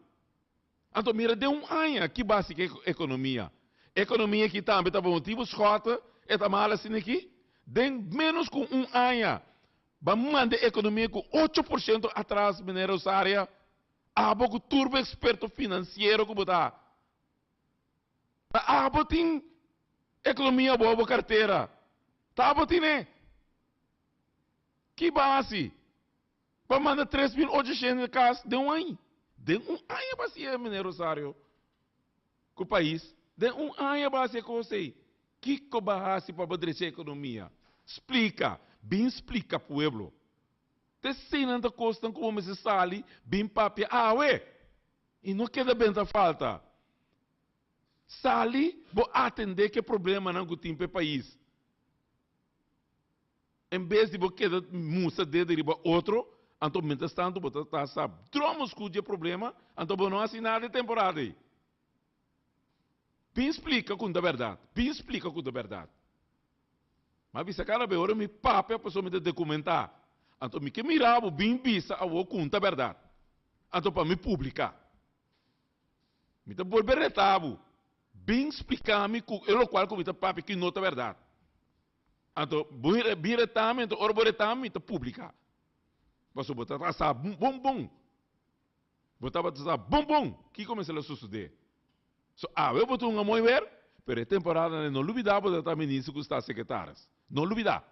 S4: Então mira de ano que básica economia. Economia que também está por motivo escota e tá mal assim aqui. De menos com ano. Vamos mandar a economia com 8% atrás, mineira Rosário. Há pouco turbo experto financeiro como está. Há pouco tem economia boa, carteira. Há pouco tem, né? Que base? Para mandar 3.800 de casa de ano. De ano para ser mineira Rosário. Com o país. De ano para ser com você. Que base para poder a economia? Explica. Bem explica para o pueblo. Descendo costa como se sale, bem papel. E não queda bem da falta. Sali, vou atender que problema não tem para o país. Em vez de você musa de deriva outro, então, mientras tanto, você está sabe, dromos que o problema, então, você não assinar de temporada aí. Bem explica com a verdade. Bem explica com a verdade. Mas bisa cara be ora me pape a pessoa me documentar. Então me que mirava bem bisa a o conta verdade. Então para me publicar. Me te volver retabo. Bem explicar me o qual que me te pape que nota verdade. Então biretamente ora boretamente te publicar. Mas botar essa bom. Botar essa bom. Que começa a suceder. So eu botou um amor ver, pero temporada não duvidava da ministra que está secretárias. Não duvidar.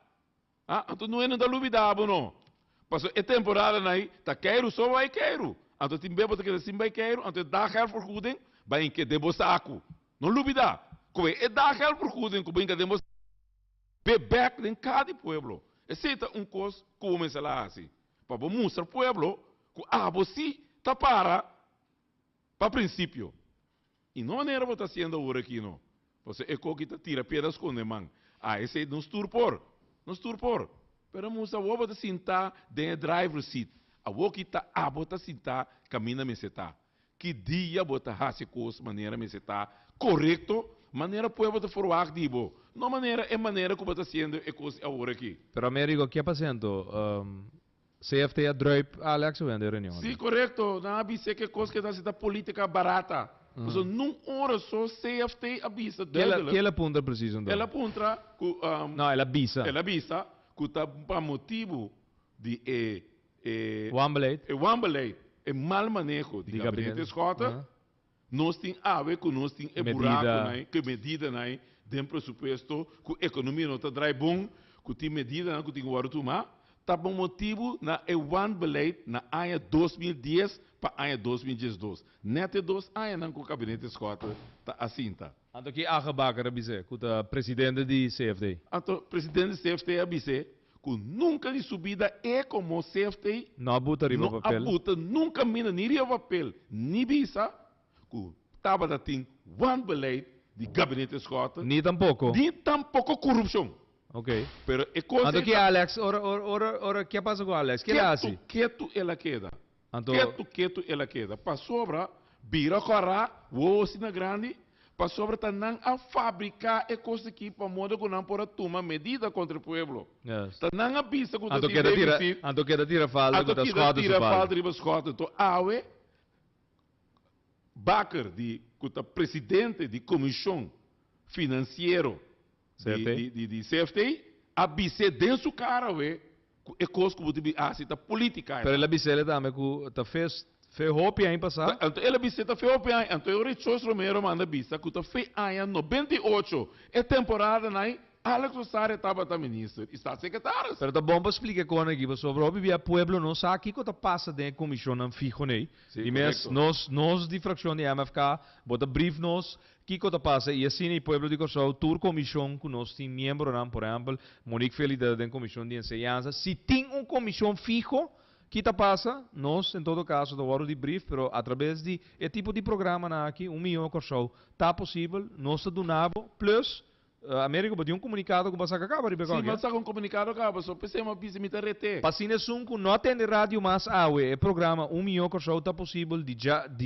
S4: Então não é nada duvidável, não. Passou a temporada aí, tá quero, só vai quero. Então tem bem que assim vai quero, então dá aquele forcuden, vai em que debo saco. Não duvidar. Como é dá aquele forcuden, como em que debo back em cada pueblo. Aceita coisa como se lá assim. Para mostrar pueblo, que você tá para princípio. E não é nada que está sendo agora aqui, não. Você é que tira pedras com o man. Esse é nos turpor. Pero musa waba de sinta de driver seat. A woki ta abota sinta camina meseta. Que dia bota hase cos maneira meseta correto, maneira puedo te forward dibo. Não maneira é maneira como está sendo é coisa agora aqui.
S6: Pero Américo, ¿qué pasando? CFT a Druip Alex o vende reunião?
S4: Sim, correto. Na ABC que coisa que está sendo política barata. Mas não hora só CFT avisa.
S6: Que ela apunta preciso então?
S4: Ela apunta que
S6: Não, ela bisa.
S4: ela avisa que tá para motivo de
S6: Wamblade.
S4: Wambley é mal manejo de gabinete escota. Nós tem a ver com nós tem buraco, né? Que medida, né? Dentro do pressuposto, que a economia não está drai bom, que tem medida, que tem que tomar. Tá bom motivo na Wambley na ano 2010 para ano 2012. Nete 2 anos com o gabinete escota tá assim tá.
S6: Então que Agebaker abise, que o presidente de CFT.
S4: Então presidente do CFT abise que nunca de subida é como CFT.
S6: Não abuta riba
S4: não
S6: papel.
S4: Abuta nunca mina ni riba papel ni bisa que tava da tem Wambley de gabinete escota.
S6: Ni tampouco.
S4: Ni tampouco corrupção.
S6: Ok.
S4: Pero é coisa
S6: Então que Alex, ora que passa com Alex? Que ela assim?
S4: Quieto ela queda.
S6: Então
S4: Quieto ela queda. Para sobra, vira corra, o sina grande, para sobra tanang a fabricar é coisa aqui para modo que não por tomar medida contra o povo.
S6: yes.
S4: Tanang a pista que
S6: Então queda tira falda com das rodas
S4: tira falda riba escota. Então awe Baker de que tá presidente de comissão financeiro de CFT, abise dentro cara, é coisa que você acha da política.
S6: Pero ela abise também que tá fez hope aí passar.
S4: Então ela abise tá fez hope aí. Então eu Richos Romero manda abise que tá fez aí 98 é temporada né? Alex Rosário estava da ministro, está secretário.
S6: Pero tá bom para explicar com aqui, sobre o bibia pueblo não sabe que tá passa de comissão não fijo nei. E mesmo nós de fração de MFK, bota brief nós que tá passa e assim o pueblo de Corsau tour comissão que nós tem membro não, por exemplo, Monique Felida da comissão de enseñanza, se tem comissão fijo que tá passa, nós em todo caso do hora de brief, pero através de tipo de programa na aqui 1 milhão Corsau, tá possível, nós donavo plus América pode comunicado com você acaba de pegar.
S4: Sim, mas um comunicado acaba, só pensei uma pisa me rete.
S6: Passine sunco não tem rádio mais awe, é programa 1 milhão que só está possível de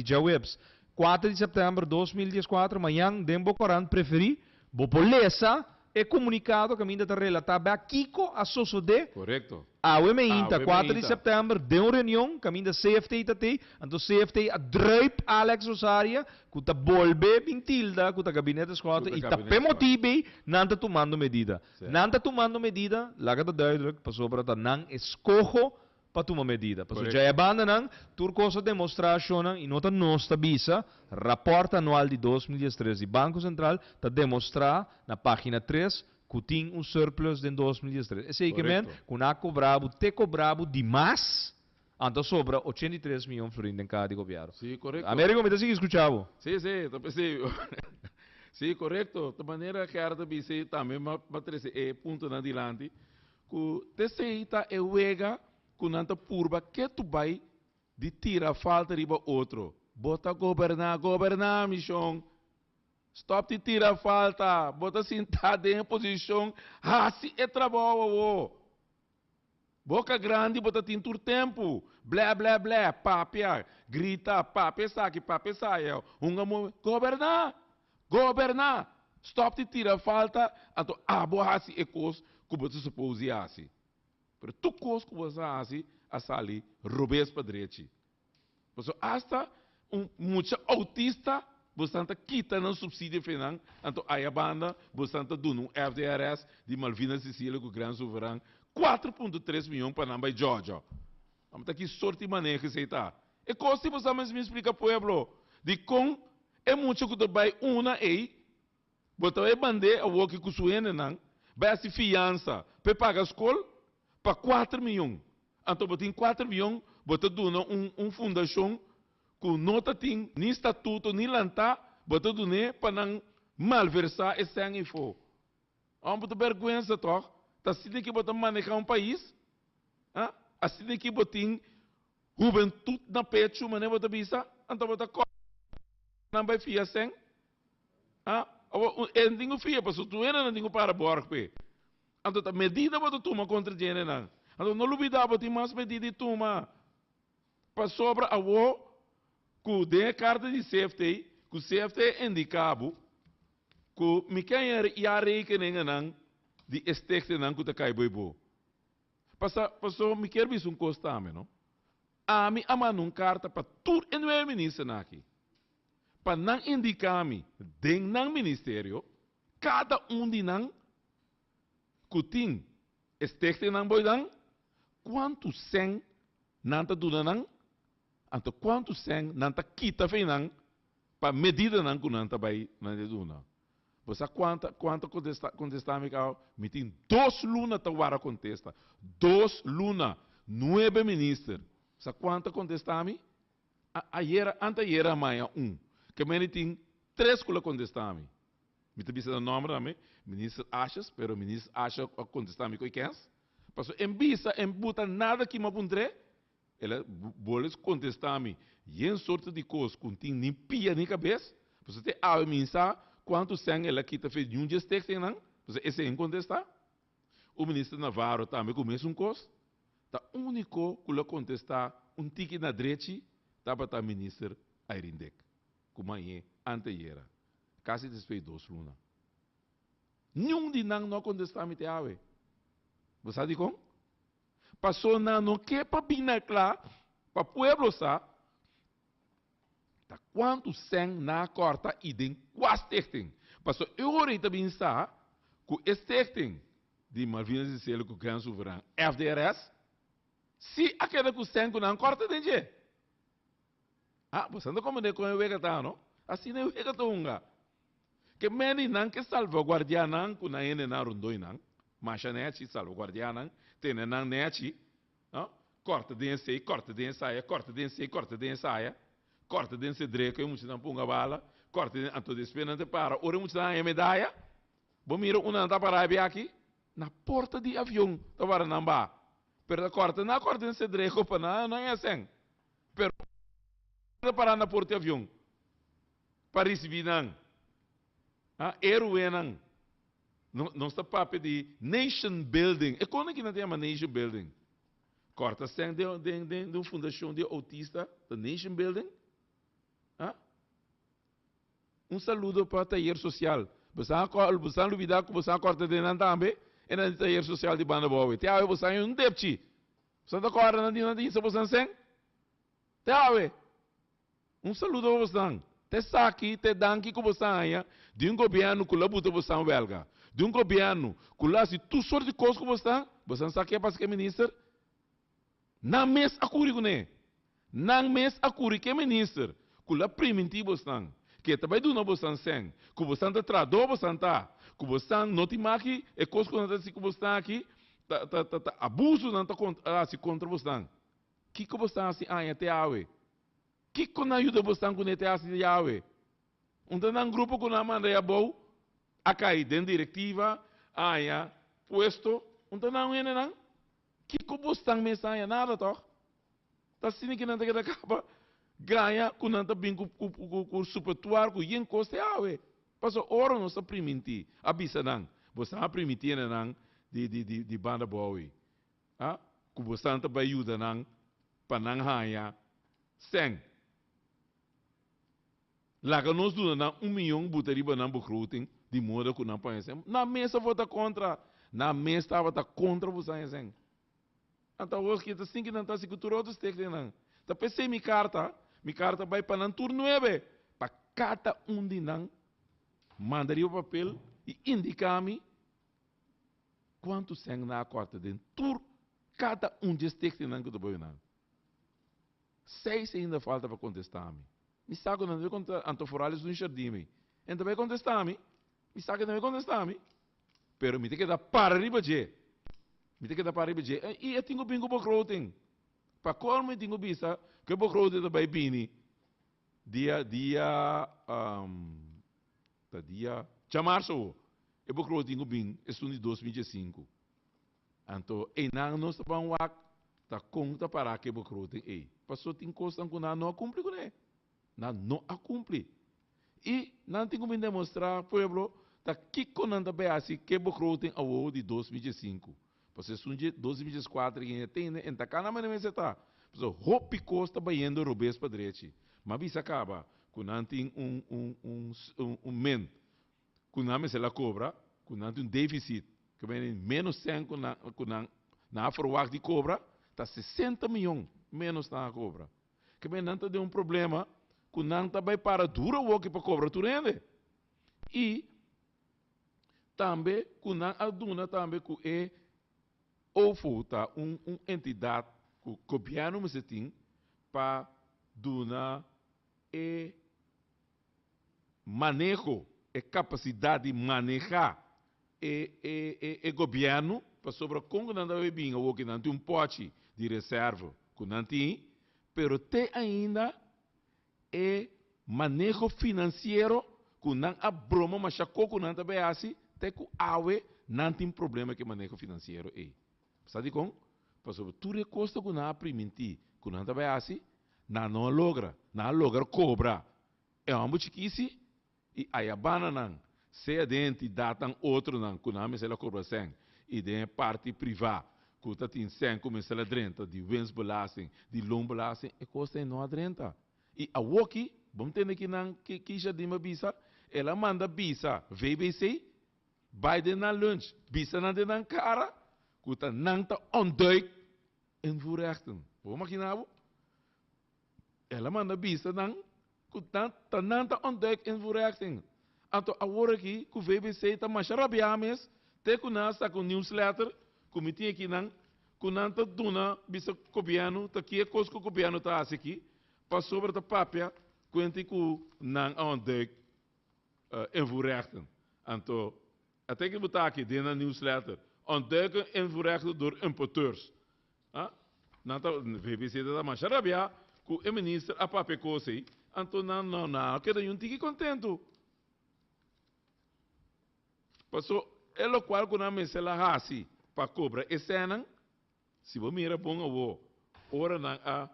S6: já webs. 4 de setembro de 2014, amanhã dembo coran preferi, bo polesa é comunicado que ainda está relatado aqui com a sociedade.
S4: Correto.
S6: Awe me inta 4 de setembro de uma reunião que ainda CFT tem, então CFT a Druip Alex Rosaria, que está bolbe pintilda, que está gabinete escola e está pemotibe, não está tomando medida. Não está tomando medida, lá que está duidelijk, para sobre está não escojo para tomar medida. Para já é banda não, tur coisa demonstração e nota nossa bisa, rapport anual de 2013 do Banco Central está demonstrar na página 3 que tem surplus de 2013. Esse equipamento, que não cobrado demais, então sobra 83 milhões de florins em cada governo.
S4: Sim, correto.
S6: América, me está escutando?
S4: Sim, então pensei. Sim, correto. De maneira que a BC também é ponto na dilante, que deceita é uega que não purba que tu vai de tirar falta riba outro. Bota governar, missão. Stop de tirar falta. Bota sentado em posição. Assim é trabalho. Boca grande, bota tintur tempo. Blá, blá, blá. Papia. Grita, papia saque, papia saia. Governar. Stop de tirar falta. Então, boa assim é coisa que você supõe assim. Pero tu coisa que você assim, a sali, robês para direita. Porque hasta muito autista, você quita no subsídio final, então aí a banda, você dando FDRS de Malvinas Sicília, com o grande soberano, 4,3 milhões para não vai Georgia. Vamos aqui sorte e maneira que você está. E coisa que você me explica, pueblo, de como é muito que você vai uma aí, você vai bander a work que você não, vai se fiança, para pagar a escola, para 4 milhões. Então, você tem 4 milhões, você dá fundação, que não tem nem estatuto, nem lanta, você dá para não malversar esse sangue for. Vamos ter vergonha, toch? Tá assim que você manejar um país? Assim que você tem juventude na pecho, mas não você bisa? Então, você não vai fiar sem? Eu não tenho fia, porque tu não tenho para bordo. Então, a medida você toma contra a gente, não. Então, não olvidar, você tem mais medida de tomar. para sobra a wo, que de carta de safety, que safety indicado, que me quer ia rekening nang de estekte nang que te cai boibo. Passou me quer bis costa me, não? A mim amanun carta para tur en o ministro aqui. Para não indicar-me, dentro do ministério, cada de nang, que tem estekte nang boidang, quanto sen nanta duna nang, anto quanto sen nanta kita fe nang, para medida nang que nanta vai nanta duna. Você quanto contestar me cao, me tem 2 lunas ta wara contesta, 2 lunas, 9 ministros. Você quanto contestar me? Ante ayer amanhã que me tem 3 kula contestar me. Me te bisa o nome também, ministro Achas, pero ministro Achas contestar me com quem? Passo em bisa, em buta nada que me pondre, ela boles contestar me. E em sorte de coisa, com tem nem pia nem cabeça, você tem a mensagem quanto sangue ela quita fez um dia tem não? Você esse é contestar. O ministro Navarro também começa coisa. Tá único que ele contestar tique na direita, tava tá ministro Airindek. Como é anteera. Quase desfez 2 lunas. Nenhum de não contestar me te ave. Você sabe como? Passou na não que para binar lá, para pueblo sa. Tá quanto sangue na corta e den quase tem. Passou eu orei também sa, que este de Malvinas e Selo que ganha soberano FDRS. Se aquela que sangue não corta den je. Você não como de com o vegeta não? Assim não é vegeta unga. Que meni não que salvaguardia não que na ene na rondoi não. Macha neti salvaguardia não. Tem não neti. Corta den sei, corta den saia, corta den sei, corta den saia. Corta den se dreco e muito não punga bala. Corta den anto despenante para. Ora muito não é medalha. Bom miro uma anda para aqui na porta de avião. Tá para não ba. Pero corta na corta den se dreco para não é assim. Pero para na porta de avião. Para receber não. Não. Não está papo de nation building. É como que não tem uma nation building? Corta sem de uma fundação de autista, da nation building. Saludo para o taller social. Você não olvidar que você corta de não também, é no taller social de Banda Boa. Te ave você é depti. Você não corta não tem se você sem. Te ave. Saludo para você. Te saque, te danke que você é de governo que labuta você belga. De governo que lá se tu sorte de coisas que você saque para ser ministro. Não mes acuri com ele. Não mes acuri que ministro. Que lá primitivo estão. Que também do novo estão sem. Que você está trador você está. Que você não te maqui e coisas que você está aqui. Abuso não está se contra você. Que você está assim até awe. Que não ajuda você com ele assim awe. Um grupo que não manda a boa. A cair dentro diretiva. Puesto. Não é não. Que você está mensagem nada toh. Tá assim que não tem que acaba. Ganha com não tá bem com supertuar com yen coste awe. Passo oro não está primiti. Abisa não. Você está primitindo não de banda boa. Que você não tá ajuda não para não ganhar. Sem. Lá que nós damos 1 milhão butariba não recruiting de modo que não põe sem. Na mesa vota contra. Na mesa estava contra você sem. Então hoje que assim que não está se cultura outros técnicos não. Tá pensei minha carta vai para não turno para cada de não mandaria o papel e indicar-me quanto sangue na corta dentro tur cada de técnicos não que eu vou não. 6 ainda falta para contestar-me. Me sabe não vai contar Antoforales do jardim. Então vai contestar-me. Me sabe não vai contestar-me. Pero me tem que dar para riba de. Me tem que dar para riba de. E eu tenho bingo bocroting. Para qual me tenho bisa que bocroting da baibini. Dia março. E bocroting bing estudo de 2005. Então, e não está bom wak tá conta para que bocroting passou tem coisa que não cumpre com ele. Não cumpre. E não tem como demonstrar pueblo tá que quando bem assim que bocroting ao de 2005. Você sunde 2024 que tem em Takana mas não está. So, hopi costa baiendo robes para direita. Mas bisa acaba, quando não tem men, quando não se la cobra, quando não tem déficit, que vem menos 100 quando na forward de cobra, está 60 milhões menos na cobra. Que vem não tem problema, quando não está bem para dura o que para cobra tu rende. E também, quando não aduna também que é ou falta entidade que o governo me tem para donar e manejo, e capacidade de manejar e governo para sobre como não deve vir ou que não tem pote de reserva que não tem, pero tem ainda manejo financeiro que não abroma mas que não deve assim, tem que awe não tem problema que manejo financeiro é. Sabe como? Para sobre tudo custa que não permitir que não deve assim, não logra cobrar. É um chiquisi e aí a banana se a entidade tem outro não, que não se cobra 100 e de parte privada que está tem 100 começa a 30 de winstbelasting, de loonbelasting e custa não a 30. E a Woki, vamos ter aqui não que já dima bisa, ela manda bisa VBC, Biden na lunch, bisa na de nan cara, que está não tá onduik en voorrechten. Vamos imaginar? Ela manda bisa não Tananta ontdek in voorrechten. Anto agora aqui, que o VBC está mais rabiames, te kunasa com newsletter, comitê aqui não, kunanta duna, bisa governo, tá aqui é coisa que o governo tá aqui, para sobre a papia, quente que não ontdek in voorrechten. Anto, até que botar aqui dentro da newsletter, ontdekken in voorrechten door importeurs. Nanta VBC está mais rabia, que o ministro a papia coisa aí. Então, não, que daí fique contente. Passou, é o qual quando a mesa lá assim, para cobrar esse ano, se você mira bom ou ora não a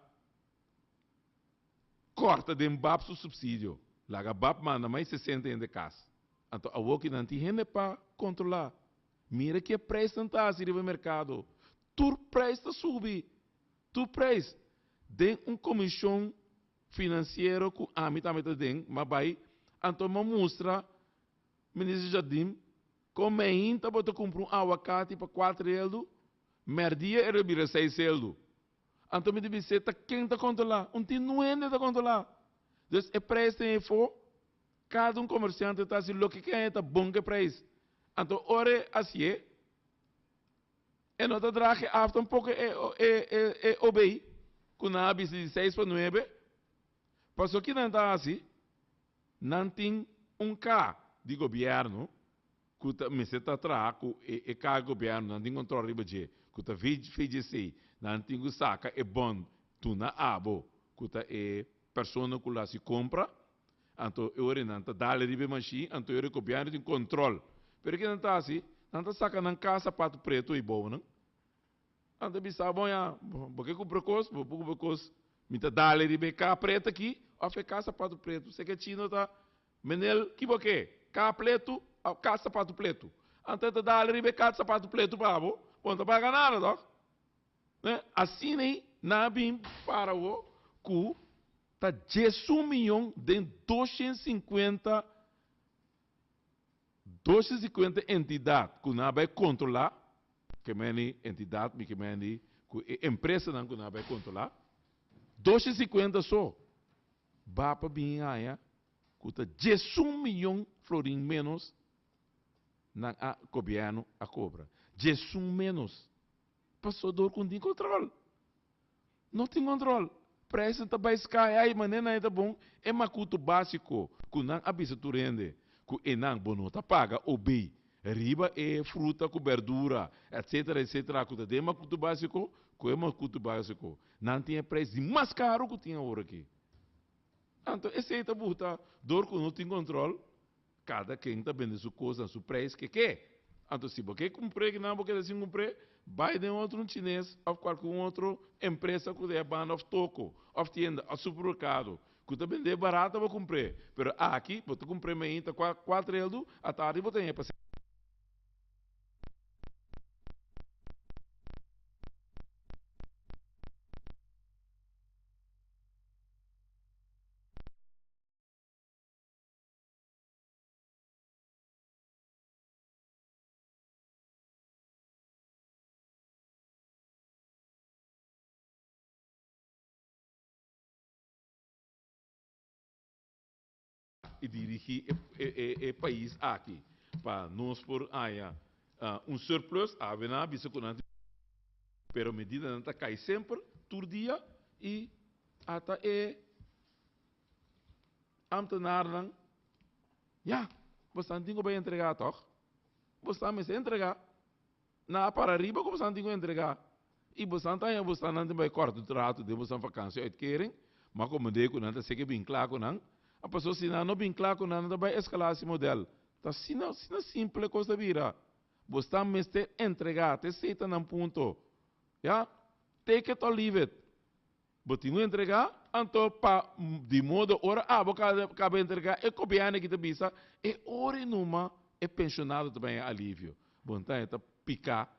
S4: corta de BAP o subsídio, lá a BAP manda mais 60 em de casa. Então, a o que não tem gente para controlar. Mira que preço não está assim no mercado. Tu preço subir, tu preço de comissão financeiro que a mim também tem, mas vai, então mostra, ministro Jardim, como é ainda para comprar aguacate para 4 euros, merdia era para 6 euros. Então me deve ser, quem está controlando? Não está controlando. Então, é preço em for, cada comerciante está assim, o que é bom que preço. Então, ora assim é, não está drage, after um pouco é obey, com a de 6 para 9, passou que não está assim, não tem K de governo, que me se está atrás, que o governo não tem controle de budget, que está fez não tem que saca, é bom, tu na abo, que é pessoa que lá se compra, então eu não está dando de machine, então o governo tem controle. Pero que não está assim, não está sacando um casa sapato preto e bom, não? Então bisa bom já, porque compra coisa, porque coisa, me está dando de cá preto aqui, ou fez casa sapato preto, sei que chino tá, menel que boque, cá preto, cá sapato preto. Então está dando de cá sapato preto para bo, ponto para ganhar, não? Né? Assim nem na bim para o cu tá 1 milhão de 250 entidades que não vai controlar, que é entidade, que é empresa não que não vai controlar, 250 só. Vai para bem aí, que tá 1 milhão florim menos na governo a cobra. 1 menos. Passador com tem controle. Não tem controle. Preço está vai escalar aí, mas nem é bom. É macuto básico, que não avisa tu rende. Que enang bonota paga o bem, riba é fruta com verdura, etc, etc, que tem macuto básico, que é macuto básico, não tem preço mais caro que tinha agora aqui. Então, esse é o buta, dor que não tem controle, cada quem está vendendo sua coisa, seu preço, que quer. Então, se você comprar, que não, porque assim comprar, vai de outro chinês, ou qualquer outra empresa que é banda, ou toco, ou tienda, ou supermercado, que você vender barato, vou comprar. Mas aqui, você comprar ainda 4 euros, a tarde você tem para e dirigir o país aqui. Para nós por surplus, a vena, bisa kunante, pero medida não cai sempre, todo dia, e até ambtenaar ja, você não vai entregar, toch? Você não vai entregar. Na para arriba, você não vai entregar. E você não vai cortar o trato de você vacância uitkering, maar como de que não sei que bem claro com não, a pessoa se não bem claro com não vai escalar esse modelo. Tá sina simples coisa vira. Você não vai entregar, te senta num ponto, ja? Take it or leave it. Você não entregar, então de modo ora acaba entregar e copiando que te bisa e ora numa é pensionado também alívio. Bom, tá picar,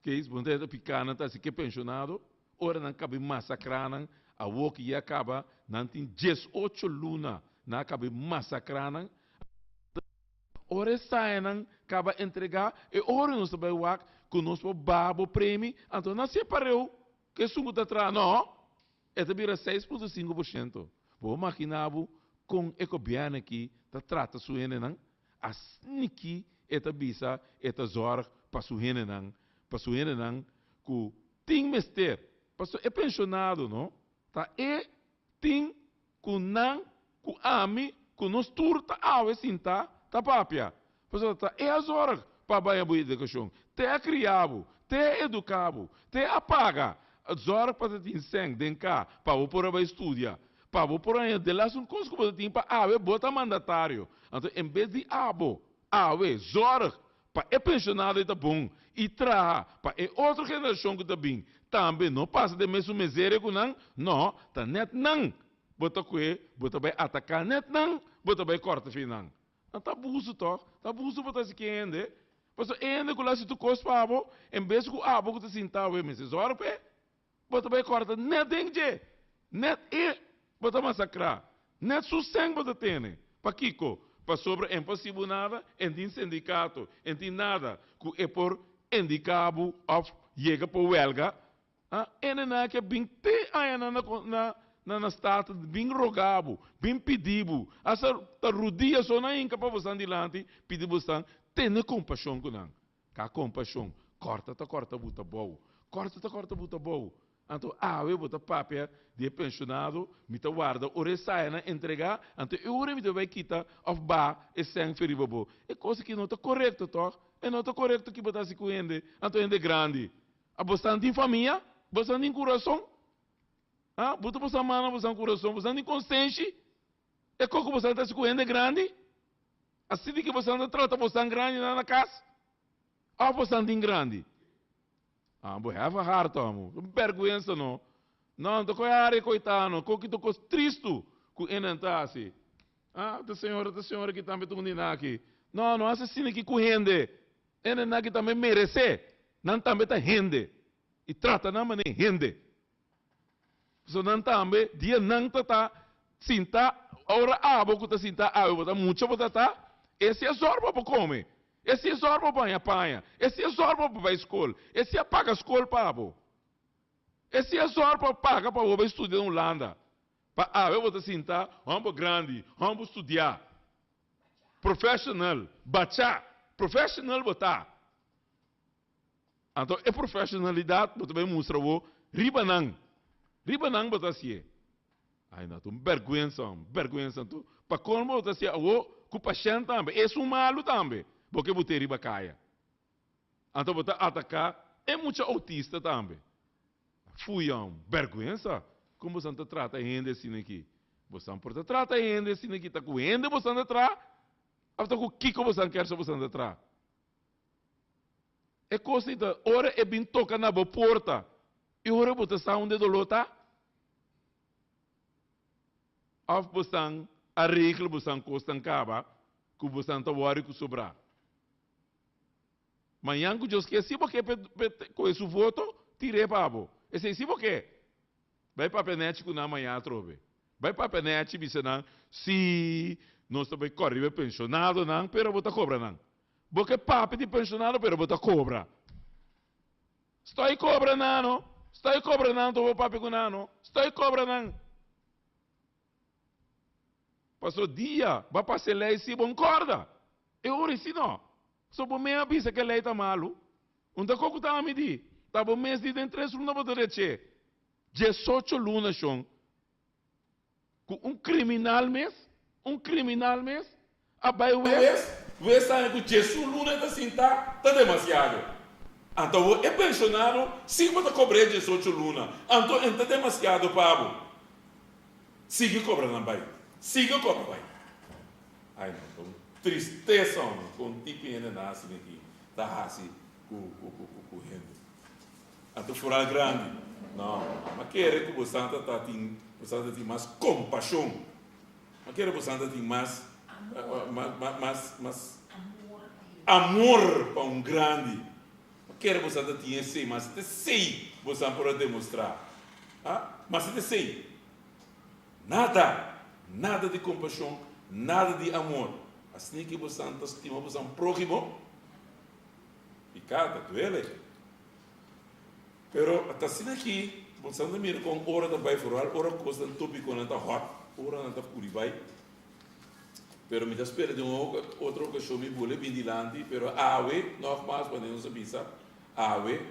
S4: que isso, bom, tá picar, não tá se que pensionado, ora não cabe massacrar, a work ia acaba, não tem 18 luna, não cabe massacrar, ora sai, não acaba entregar e ora não sabe o que conosco babo prêmio, então não se parou que sungo tá atrás, não, é também 6,5%. Vou imaginar com ecobiana aqui, tá trata suene não, assim que eta bisa, eta zorg para suene não, que tem mester, pastor é pensionado, não, tá tem com não, com ami, com nos turta ao sinta, tá papia, pastor tá a zorg para banhar boa educação, te criado, te educado, te apaga. Zorg para te ensinar, denka, para o por a estudar, para o por a de lá são coisas que você tem para ave bota mandatário. Então, em vez de ave, zorg para é pensionado está bom e tra para é outra geração que está bem. Também não passa de mesmo miséria com não, tá net não. Bota vai atacar net não, bota vai corta finan. Não tá abuso toh, tá abuso para se queende. Mas ainda que lá se tu cospa em vez de que tu sinta mas zorg bota vai corta net dengue net bota massacrar net suceng bota tene pa kiko pa sobre impossível nada em sindicato em nada que é por indicado of chega por huelga na que bem te aí na estado bem rogado bem pedido essa tá rudia só na inca para você andilante pedir você ter compaixão com não cá compaixão corta buta bom corta buta bom. Então, eu botar papel de pensionado, me tá guarda, ora sai na entregar, então eu ora me vai quitar of e sem feribo. É coisa que não está correto, toh? É não está correto que botar se coende, então é grande. A você tem família, você tem coração, bota você mano, você tem coração, você tem consciência. É como você está se coende grande. Assim que você não trata você grande na casa, você tem grande. Vou have a heart, amo. Vergonha, não. Não, tô com a área, coitado. Que tô triste com enantasse. Da senhora que também tô indo aqui. Não, assassina que corrende. Enan que também merece. Não também tá rende. E trata não mané rende. So não também dia não tá sinta ora boco tá sinta eu tá muito bota tá. Esse é sorbo para comer. Esse é zorbo para apanha. Esse é zorbo para a escola. Esse é paga a escola para abo. Esse é zorbo paga para o estudar na Holanda. Para eu vou sentar, vamos grande, vamos estudar. Professional, bachá, professional botar. Então, é profissionalidade, você vai mostrar o ribanang botar assim. Aí não, vergonha, tu. Para como botar assim, o culpação também, é malo também. Porque você riba caia. Então você atacar é muito autista também. Fui vergonha. Como você trata ainda assim aqui? Você não pode tratar ainda assim aqui. Está com ainda você não trata. Está com o que você quer se você não trata. É coisa da hora é bem tocar na porta. E hora você está onde do lota. Af você arregla você costa em caba. Que você não worry com sobrar. Manhã que eu esqueci porque com esse voto tirei para abo. Esse sim porque vai para a penet com na manhã trove. Vai para a penet disse não, se nós também corre pensionado não, pero bota cobra não. Porque papo de pensionado pero bota cobra. Estou cobra não, tô papo com não. Estou cobra não. Passou dia, vai passar lei se concorda. E ora se não. Só por meia pisa que lei tá malo. Onde a coco tá a medir? Tá bom mês de dentro 3 lunas para direito. 18 lunas são. Com um criminal mês, abai o
S8: Você sabe que 18 lunas assim tá demasiado. Então, é pensionado, se você cobrar 18 lunas, então é demasiado pavo. Siga cobrando, vai. Siga cobrando, vai. Ai, não, com tristeza, com tipo de nasce aqui, tá assim, com renda. Então, fora grande. Não, mas quero que você tenha mais compaixão. Mas quero que você tenha mais amor para um grande. Mas quero que você tenha sei, mas você sei, você pode demonstrar. Mas você sei. Nada de compaixão, nada de amor. Assim que você estima você próximo, e cada duele. Pero até assim aqui, você anda mira com hora da vai fora, hora costa um tópico não tá hot, hora não tá puribai. Pero me espera de outra ocasião me bole bem dilante, pero awe, nogmaals, quando não se pisa, awe,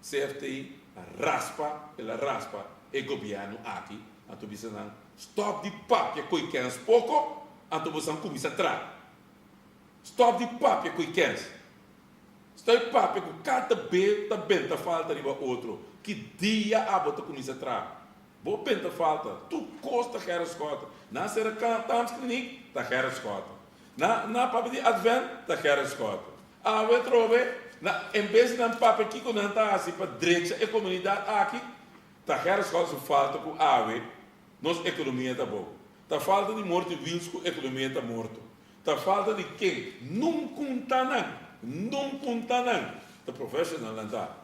S8: CFT, raspa, ela raspa, e governo aqui, a tu bisa não, stop de papo, que coi quer pouco, a tu bisa começa a tra. Stop de papo, que coi quer. Stop de papo, que cada vez tá bem, tá falta de outro, que dia a bota começa a tra. Boa bem tá falta, tu costa que era escota. Na será cantamos clinic, tá que era escota. Na papo de advent, tá que era escota. A we trove, em vez de papo aqui quando tá assim para direita e comunidade aqui, tá que era escota falta com a we, nossa economia tá boa. Tá falta de morte vírus com economia tá morto. Tá falta de quem não conta tá profissional não tá.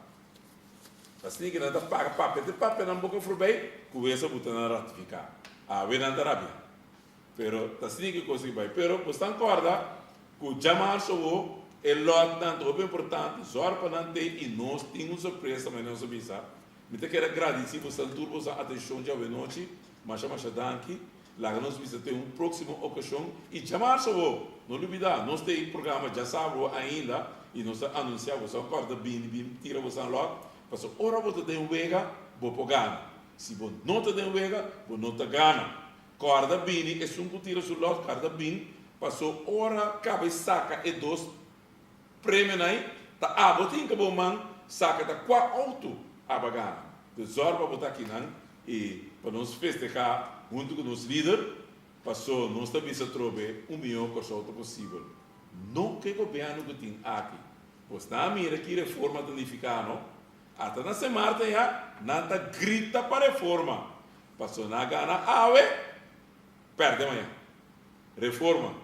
S8: Assim que não tá paga papel, de papel não boca bem, com essa botar na ratificar. A ver não tá bem. Pero assim que coisa vai. Pero você concorda que chamar só é lot tanto bem importante, só para não ter e nós temos uma surpresa, mas não sabemos. Me te quero agradecer você turbo a atenção de hoje noite, mas danke. Lá nós vamos ter próximo ocasião e chamar só não olvidar, nós temos programa já sabe ainda e nós anunciamos você concorda bem, tira você lot. Passou ora você tem vega, vou ganhar. Se você não tem vega, você não ganha. Corda bem, é um tiro sobre o corda bem. Passou ora, cabe saca e dois prêmios aí. Tá você tem que botar saca tá quatro auto a pagar. Tesouro para botar aqui não e para nós festejar junto com os líderes. Passou nós também se trobe milhão de auto possível. Não que o governo que tem aqui. Você não mira que reforma danificada. Até na semana já, nada grita para reforma. Passou na gana, perde amanhã. Reforma.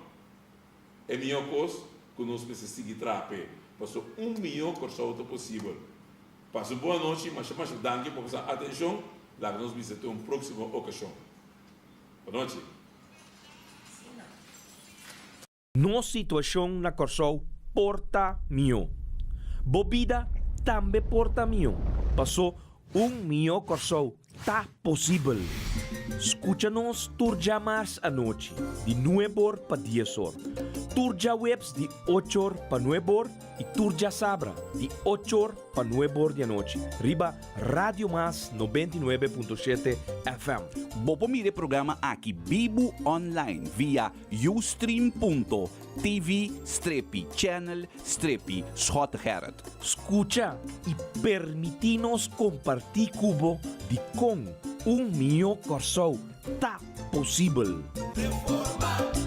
S8: É melhor coisa que nós precisamos seguir trape. Passou 1 milhão de pessoas possível. Passou boa noite, mas danke por sua atenção. Lá nós vamos ter próxima ocasião. Boa noite.
S1: Nossa situação na Corsol porta mio. Bobida também porta mio. Passou 1 milhão de Corsol. Tá possível. Escucha-nos turja mais à noite, de 9 para 10 horas. Turja webs de 8 para 9 horas e turja sabra de 8 para 9 horas da noite. Riba Radio Mas 99.7 FM.
S2: Bopo mire programa aqui Bibo Online via ustream.tv/channel/Schotterherd.
S1: Escucha e permitinos compartir cubo de com 1 milhão de Corsol. Tá possível.
S9: Reforma.